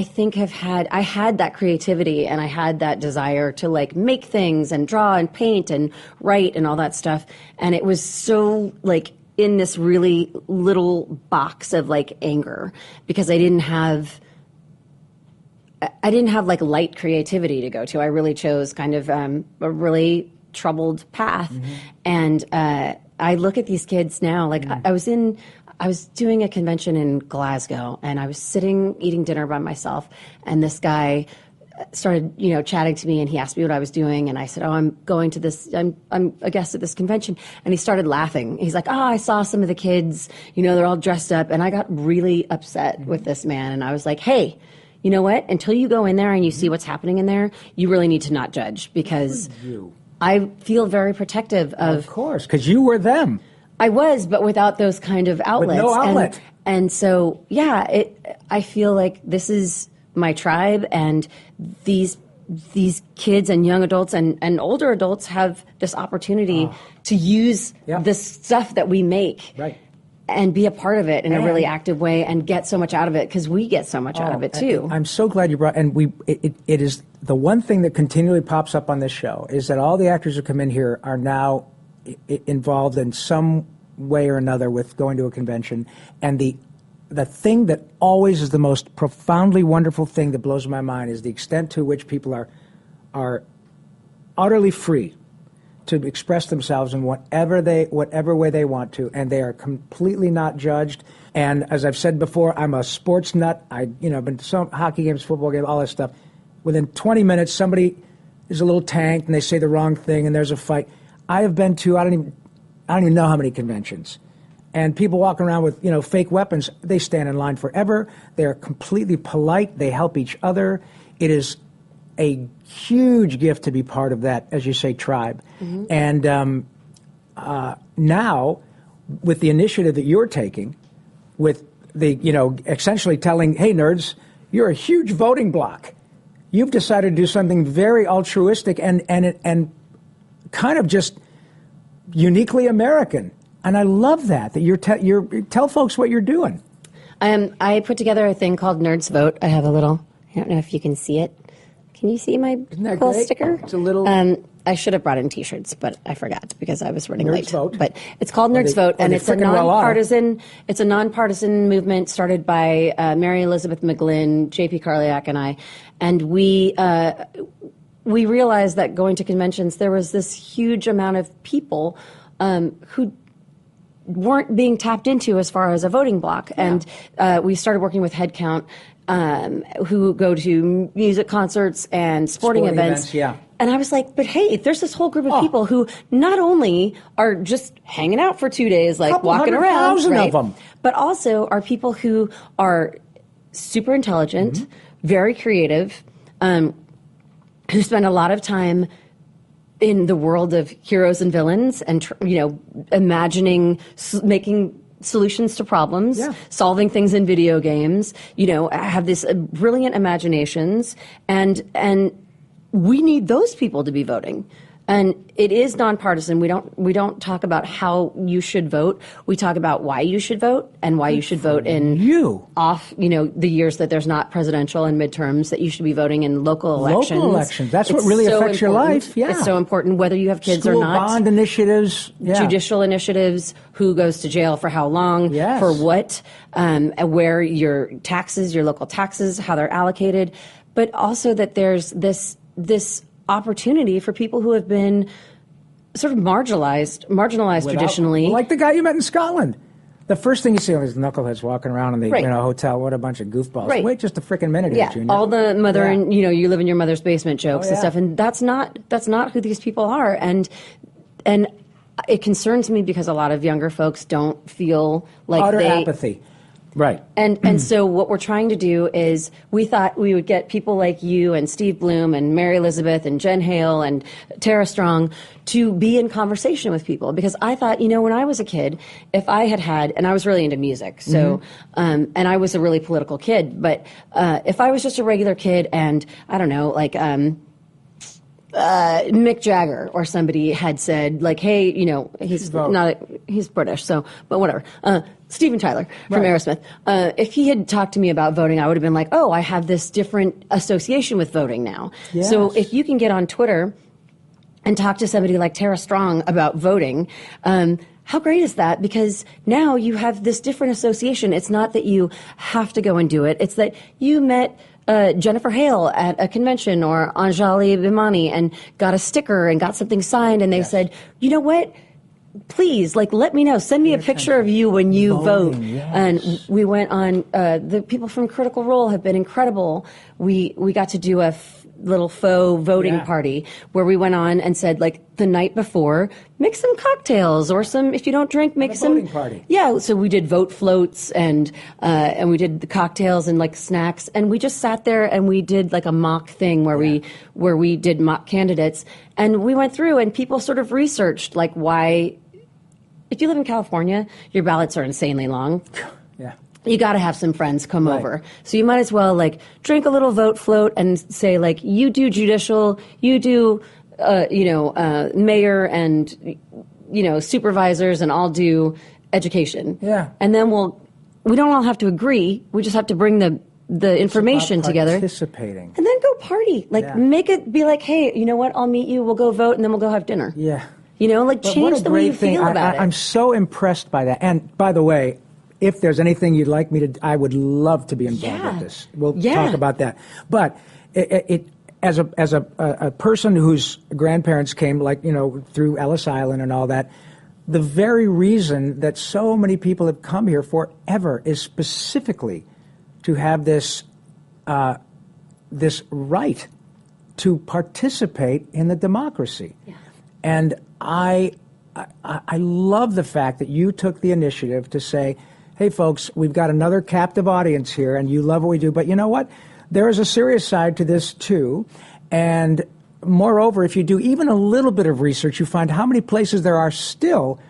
B: think I had that creativity, and I had that desire to like make things and draw and paint and write and all that stuff, and it was so like in this really little box of like anger, because I didn't have like light creativity to go to. I really chose kind of a really troubled path. And I look at these kids now, like I was doing a convention in Glasgow, and I was sitting eating dinner by myself, and this guy started, chatting to me, and he asked me what I was doing, and I said, I'm going to this, I'm a guest at this convention. And he started laughing. He's like, I saw some of the kids, they're all dressed up. And I got really upset with this man, and I was like, hey, you know what? Until you go in there and you see what's happening in there, you really need to not judge, because I feel very protective of
A: course, because you were them.
B: I was, but without those kind of outlets.
A: With no outlet.
B: And so, I feel like this is my tribe, and these kids and young adults and older adults have this opportunity to use this stuff that we make.
A: Right.
B: And be a part of it in a really active way, and get so much out of it, because we get so much out of it too.
A: I'm so glad you brought, and it is the one thing that continually pops up on this show, is that all the actors who come in here are now involved in some way or another with going to a convention. And the thing that always is the most profoundly wonderful thing that blows my mind is the extent to which people are utterly free to express themselves in whatever way they want to, and they are completely not judged. And as I've said before, I'm a sports nut. I've been to some hockey games, football games, all that stuff. Within 20 minutes, somebody is a little tanked and they say the wrong thing, and there's a fight. I have been to I don't even know how many conventions, and people walking around with fake weapons. They stand in line forever. They are completely polite. They help each other. It is a huge gift to be part of that, as you say, tribe. And now, with the initiative that you're taking, with the essentially telling, hey nerds, you're a huge voting bloc. You've decided to do something very altruistic and kind of just uniquely American. And I love that you're tell folks what you're doing.
B: I put together a thing called Nerds Vote. I have I don't know if you can see it. Can you see my cool
A: great?
B: sticker?
A: It's a little.
B: I should have brought in T-shirts, but I forgot because I was running
A: Nerds
B: late.
A: Vote.
B: But it's called Nerds Vote, and it's a nonpartisan. It's a nonpartisan movement started by Mary Elizabeth McGlynn, J.P. Karliak, and I. And we we realized that going to conventions, there was this huge amount of people who weren't being tapped into as far as a voting block. Yeah. And we started working with Headcount, who go to music concerts and sporting events.
A: Yeah.
B: And I was like, but hey, there's this whole group of people who not only are just hanging out for 2 days, like walking around, right?
A: Of them.
B: But also are people who are super intelligent, very creative, who spend a lot of time in the world of heroes and villains and, imagining, making solutions to problems, solving things in video games, have this brilliant imaginations, and we need those people to be voting. And it is nonpartisan. We don't talk about how you should vote. We talk about why you should vote and why you should vote in the years that there's not presidential and midterms, that you should be voting in local elections.
A: Local elections. That's what really affects your life. Yeah.
B: It's so important whether you have kids
A: School
B: or not.
A: Bond initiatives. Yeah.
B: Judicial initiatives, who goes to jail for how long, for what, where your taxes, your local taxes, how they're allocated. But also that there's this opportunity for people who have been sort of marginalized traditionally.
A: Like the guy you met in Scotland. The first thing you see is knuckleheads walking around in the hotel. What a bunch of goofballs.
B: Right.
A: Wait just a freaking minute here, Junior.
B: All the mother and, you live in your mother's basement jokes and stuff. And that's not who these people are. And it concerns me because a lot of younger folks don't feel like
A: utter apathy. Right.
B: And so what we're trying to do is, we thought we would get people like you and Steve Bloom and Mary Elizabeth and Jen Hale and Tara Strong to be in conversation with people. Because I thought, when I was a kid, if I had, and I was really into music, so, and I was a really political kid, but if I was just a regular kid and, I don't know, like, Mick Jagger or somebody had said, like, hey, he's British, so, but whatever. Steven Tyler from Aerosmith. If he had talked to me about voting, I would have been like, oh, I have this different association with voting now. Yes. So if you can get on Twitter and talk to somebody like Tara Strong about voting, how great is that? Because now you have this different association. It's not that you have to go and do it. It's that you met Jennifer Hale at a convention, or Anjali Bhimani, and got a sticker and got something signed, and they said, you know what? Please, let me know. Send me a picture of you when you vote. Yes. And we went on, the people from Critical Role have been incredible. We got to do a little faux voting party where we went on and said, the night before, make some cocktails, or if you don't drink, make some
A: voting party.
B: Yeah, so we did vote floats and we did the cocktails and snacks, and we just sat there and we did a mock thing where we did mock candidates, and we went through and people sort of researched why. If you live in California, your ballots are insanely long.
A: Yeah.
B: You got to have some friends come over. So you might as well drink a little vote float and say you do judicial, you do mayor and supervisors, and I'll do education.
A: Yeah.
B: And then we don't all have to agree. We just have to bring the information together.
A: Participating.
B: And then go party. Make it be hey, you know what? I'll meet you. We'll go vote, and then we'll go have dinner.
A: Yeah.
B: Change the way you feel about it.
A: I'm so impressed by that. And by the way, if there's anything you'd like me to, I would love to be involved with this. We'll talk about that. But as a person whose grandparents came through Ellis Island and all that, the very reason that so many people have come here forever is specifically to have this right to participate in the democracy. Yeah. And I love the fact that you took the initiative to say, hey, folks, we've got another captive audience here, and you love what we do. But you know what? There is a serious side to this, too. And moreover, if you do even a little bit of research, you find how many places there are still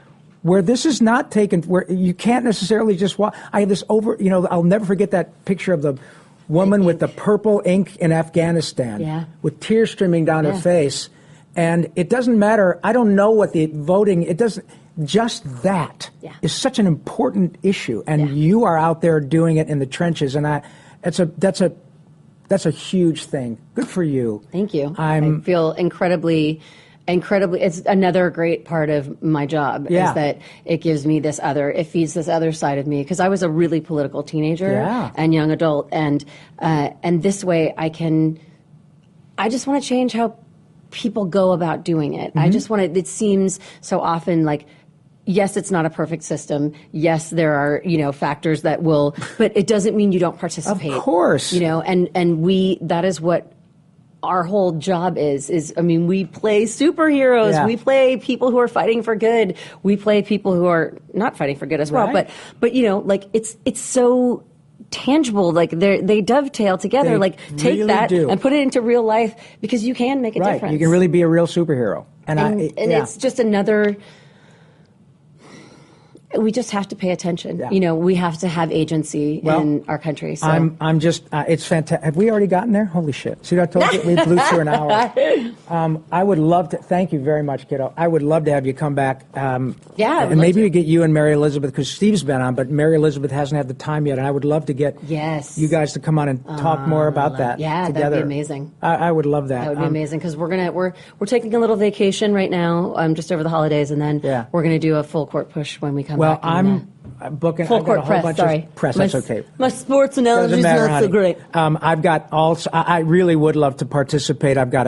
A: where this is not taken, where you can't necessarily just walk. I have this I'll never forget that picture of the woman with the purple ink in Afghanistan with tears streaming down her face. And it doesn't matter. I don't know what the voting, it doesn't, just that is such an important issue. And you are out there doing it in the trenches. And that's a huge thing. Good for you.
B: Thank you. I feel incredibly, it's another great part of my job is that it gives me it feeds this other side of me. Because I was a really political teenager and young adult. And this way I just want to change how people go about doing it. I just want to, it seems so often like, yes, it's not a perfect system. Yes, there are, factors that will, but it doesn't mean you don't participate.
A: Of course.
B: And that is what our whole job is, we play superheroes.
A: Yeah.
B: We play people who are fighting for good. We play people who are not fighting for good as well.
A: Right.
B: But it's so tangible, like they dovetail together.
A: They
B: like take
A: really
B: that
A: do.
B: and put it into real life, because you can make a difference.
A: You can really be a real superhero. And
B: it's just another. We just have to pay attention.
A: Yeah.
B: We have to have agency in our country. So.
A: I'm just, it's fantastic. Have we already gotten there? Holy shit. See what I told you? We blew through an hour. I would love to, thank you very much, kiddo. I would love to have you come back. And maybe we get you and Mary Elizabeth, because Steve's been on, but Mary Elizabeth hasn't had the time yet. And I would love to get you guys to come on and talk more about that together.
B: That'd be amazing.
A: I would love that.
B: That would be amazing, because we're taking a little vacation right now, just over the holidays, and then we're going to do a full court push when we come back.
A: Well, I'm booking.
B: Full
A: I've got
B: court
A: a whole
B: press.
A: bunch
B: Sorry,
A: of press. That's okay.
B: My sports analogy is
A: matter,
B: not so great.
A: I've got I really would love to participate. I've got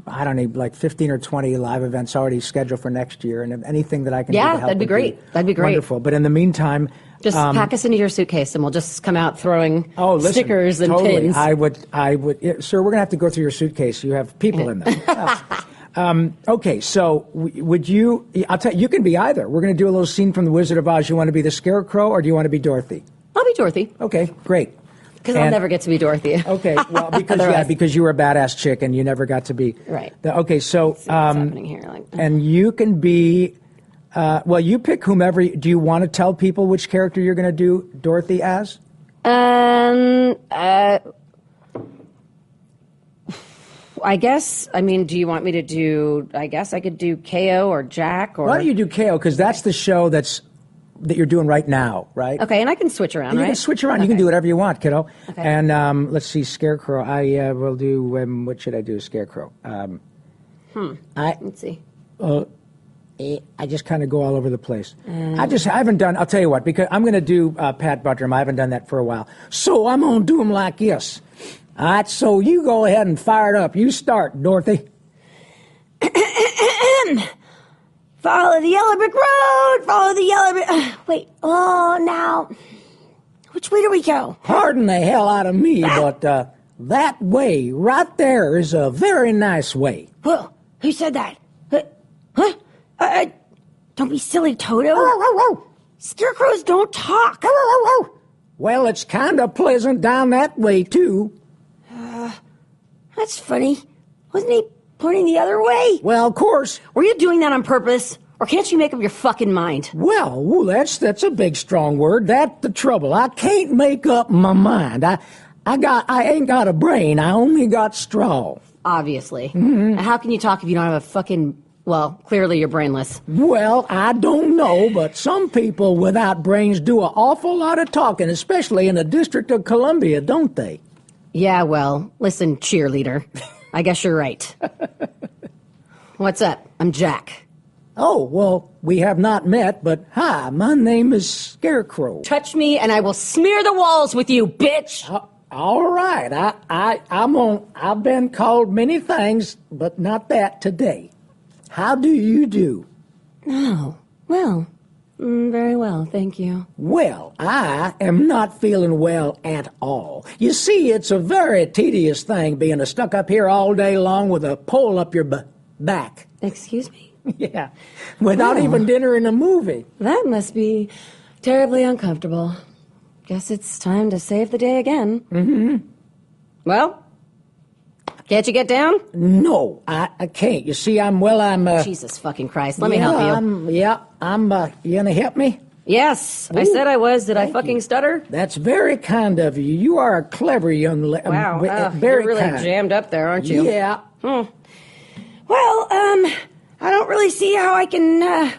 A: I don't know, like 15 or 20 live events already scheduled for next year, and if anything that I can do to help
B: that'd be great. That'd be great.
A: Wonderful. But in the meantime,
B: just pack us into your suitcase, and we'll just come out throwing stickers and
A: totally.
B: pins.
A: I would, sir. We're gonna have to go through your suitcase. You have people in there. Okay, so would you? I'll tell you. You can be either. We're going to do a little scene from The Wizard of Oz. You want to be the Scarecrow, or do you want to be Dorothy?
B: I'll be Dorothy.
A: Okay, great.
B: Because I'll never get to be Dorothy.
A: Okay, well, because you were a badass chick and you never got to be.
B: Right.
A: Okay, so
B: what's happening here?
A: And you can be. You pick whomever. Do you want to tell people which character you're going to do Dorothy as?
B: I guess. Do you want me to do? I guess I could do KO or Jack or.
A: Why don't you do KO? Because that's the show that you're doing right now, right?
B: Okay, and I can switch around,
A: You can switch around. Okay. You can do whatever you want, kiddo.
B: Okay.
A: And let's see, Scarecrow. I will do. What should I do, Scarecrow?
B: Let's see.
A: I just kind of go all over the place. I haven't done. I'll tell you what, because I'm going to do Pat Buttram. I haven't done that for a while, so I'm going to do him like this. All right, so you go ahead and fire it up. You start, Dorothy.
B: Follow the yellow brick road. Follow the yellow brick. Wait. Oh, now, which way do we go?
A: Pardon the hell out of me, but that way right there is a very nice way.
B: Whoa! Who said that? Huh? Don't be silly, Toto. Scarecrows don't talk.
A: Well, it's kind of pleasant down that way, too.
B: That's funny. Wasn't he pointing the other way?
A: Well, of course.
B: Were you doing that on purpose? Or can't you make up your fucking mind?
A: Well, that's a big, strong word. That's the trouble. I can't make up my mind. I ain't got a brain. I only got straw.
B: Obviously. Mm-hmm. How can you talk if you don't have a fucking... Well, clearly you're brainless.
A: Well, I don't know, but some people without brains do an awful lot of talking, especially in the District of Columbia, don't they?
B: Yeah, well, listen, cheerleader. I guess you're right. What's up? I'm Jack.
A: Oh, well, we have not met, but hi, my name is Scarecrow.
B: Touch me and I will smear the walls with you, bitch!
A: All right, I've been called many things, but not that today. How do you do?
B: Oh, well, very well, thank you.
A: Well, I am not feeling well at all. You see, it's a very tedious thing being stuck up here all day long with a pole up your back.
B: Excuse me?
A: Yeah, without even dinner and a movie.
B: That must be terribly uncomfortable. Guess it's time to save the day again. Mm-hmm. Well... Can't you get down?
A: No, I can't. You see, I'm...
B: Jesus fucking Christ, let me help you.
A: You gonna help me?
B: Yes,
A: Ooh,
B: I said I was. Did I fucking stutter?
A: That's very kind of you. You are a clever young lady.
B: Wow,
A: very
B: you're really
A: kind.
B: jammed up there, aren't you?
A: Yeah.
B: Well, I don't really see how I can...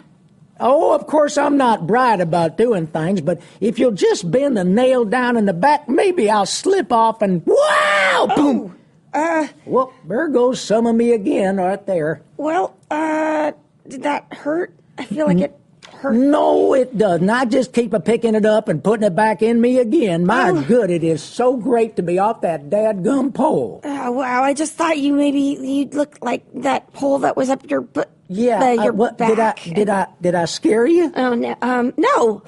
A: Oh, of course, I'm not bright about doing things, but if you'll just bend the nail down in the back, maybe I'll slip off and... Wow! Boom! Well, there goes some of me again right there.
B: Well, did that hurt? I feel like it
C: hurt.
A: No, it does not. Just keep picking it up and putting it back in me again. My good, it is so great to be off that dadgum pole.
C: Wow, I just thought you'd look like that pole that was up your butt.
A: Yeah,
C: your back.
A: Did I scare you?
C: Oh no, no,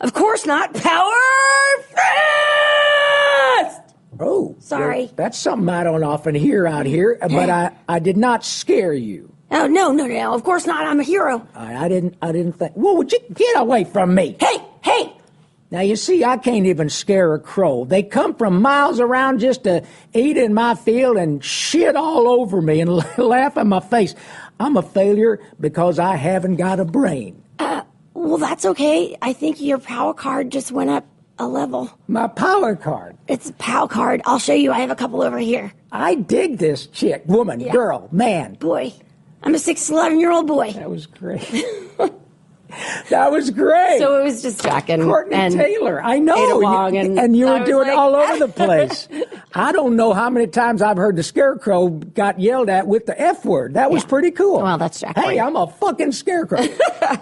C: of course not. Power fist.
A: Oh,
C: sorry.
A: That's something I don't often hear out here. But I did not scare you.
C: Oh no, of course not. I'm a hero.
A: I didn't think. Whoa, would you get away from me?
C: Hey.
A: Now, you see, I can't even scare a crow. They come from miles around just to eat in my field and shit all over me and laugh in my face. I'm a failure because I haven't got a brain.
C: Well, that's okay. I think your power card just went up a level.
A: My power card?
C: It's a POW card. I'll show you. I have a couple over here.
A: I dig this chick, woman, girl, man.
C: Boy. I'm a 6'11" boy.
A: That was great. That was great.
B: So it was just Jack and
A: Courtney Taylor. I know.
B: Ada Wong
A: and you were doing
B: like,
A: it all over the place. I don't know how many times I've heard the scarecrow got yelled at with the F word. That was pretty cool.
B: Well, that's Jack.
A: Hey, I'm a fucking scarecrow.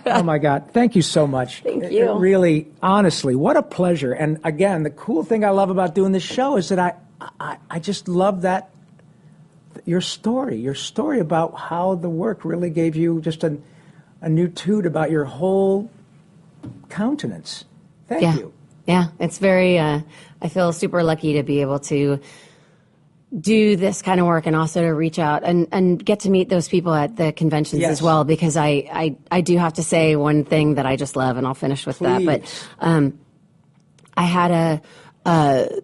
A: Oh, my God. Thank you so much.
C: Thank you.
A: Really, honestly, what a pleasure. And again, the cool thing I love about doing this show is that I just love that. Your story about how the work really gave you just a new toot about your whole countenance. Thank you.
B: Yeah, it's very, I feel super lucky to be able to do this kind of work and also to reach out and get to meet those people at the conventions as well, because I do have to say one thing that I just love, and I'll finish with that. But I had a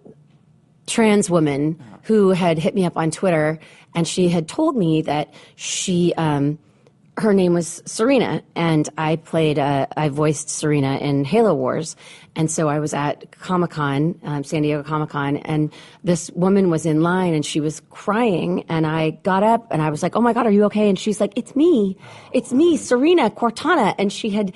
B: trans woman who had hit me up on Twitter, and she had told me that she, her name was Serena, and I voiced Serena in Halo Wars. And so I was at Comic-Con, San Diego Comic-Con, and this woman was in line and she was crying, and I got up and I was like, "Oh my God, are you okay?" And she's like, it's me, Serena Cortana. And she had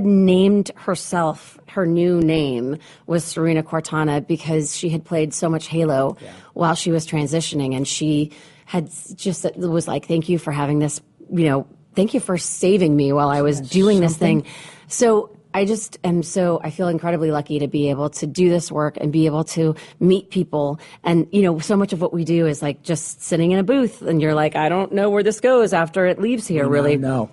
B: named herself, her new name was Serena Cortana, because she had played so much Halo while she was transitioning. And she had just was like, "Thank you for having this, thank you for saving me while I was doing this thing." So I just am I feel incredibly lucky to be able to do this work and be able to meet people. And, so much of what we do is like just sitting in a booth and you're like, I don't know where this goes after it leaves here, really.
A: No.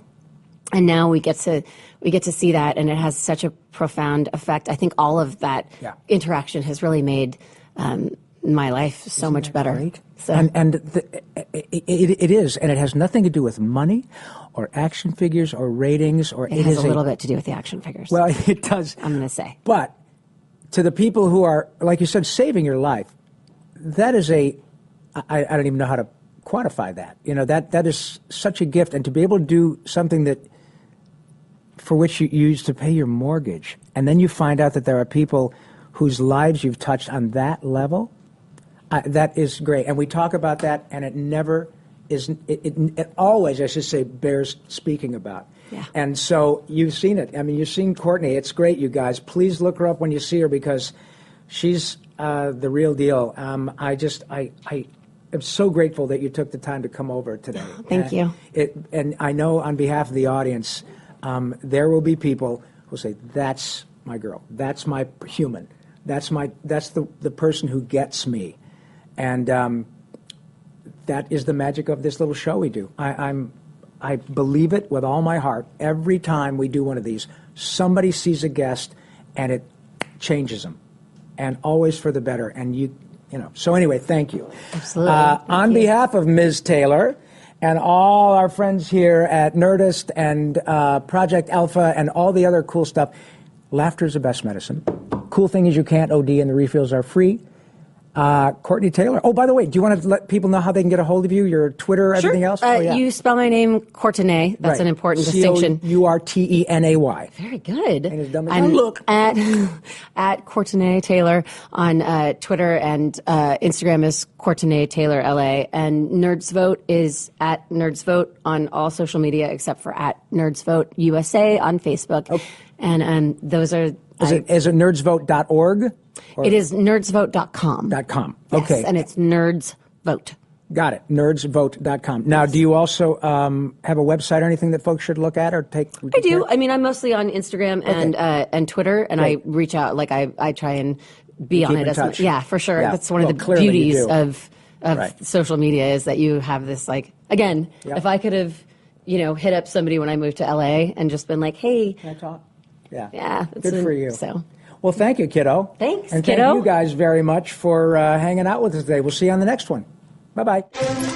B: And now we get to see that, and it has such a profound effect. I think all of that interaction has really made my life so much better.
A: Great?
B: So.
A: It is, and it has nothing to do with money or action figures or ratings, or
B: it has a little bit to do with the action figures.
A: Well, it does.
B: I'm going to say.
A: But to the people who are, like you said, saving your life, that is I don't even know how to quantify that. That is such a gift, and to be able to do something for which you used to pay your mortgage, and then you find out that there are people whose lives you've touched on that level. That is great, and we talk about that, and it never is. It always, I should say, bears speaking about.
B: Yeah.
A: And so you've seen it. I mean, you've seen Courtney. It's great, you guys. Please look her up when you see her, because she's the real deal. I am so grateful that you took the time to come over today.
B: Thank you.
A: And I know on behalf of the audience, there will be people who say, "That's my girl. That's my human. That's the person who gets me." And that is the magic of this little show we do. I believe it with all my heart. Every time we do one of these, somebody sees a guest and it changes them, and always for the better. And so anyway, thank you.
B: Absolutely.
A: On behalf of Ms. Taylor and all our friends here at Nerdist and Project Alpha and all the other cool stuff, laughter is the best medicine. Cool thing is you can't OD, and the refills are free. Courtney Taylor. Oh, by the way, do you want to let people know how they can get a hold of you, your Twitter, everything else?
B: You spell my name Courtenay. That's an important distinction.
A: Courtenay.
B: Very good.
A: And as dumb as I look.
B: At Courtenay Taylor on Twitter, and Instagram is Courtenay Taylor LA. And Nerds Vote is at Nerds Vote on all social media except for at Nerds Vote USA on Facebook. Okay. And those are... Is it nerdsvote.org?
A: Or?
B: It is nerdsvote.com.
A: Okay.
B: Yes, and it's Nerds Vote.
A: Got it. Nerdsvote.com. Now, do you also have a website or anything that folks should look at or take?
B: I do. I mean, I'm mostly on Instagram and Twitter, and I reach out. Like I try and be on it as much. Yeah, for sure.
A: Yeah.
B: That's one of the beauties of social media is that you have this like again. If I could have, hit up somebody when I moved to LA and just been like, hey,
A: can I talk? Yeah.
B: Yeah.
A: Good for you.
B: So.
A: Well, thank you, kiddo.
B: Thanks,
A: and
B: kiddo.
A: Thank you guys very much for hanging out with us today. We'll see you on the next one. Bye-bye.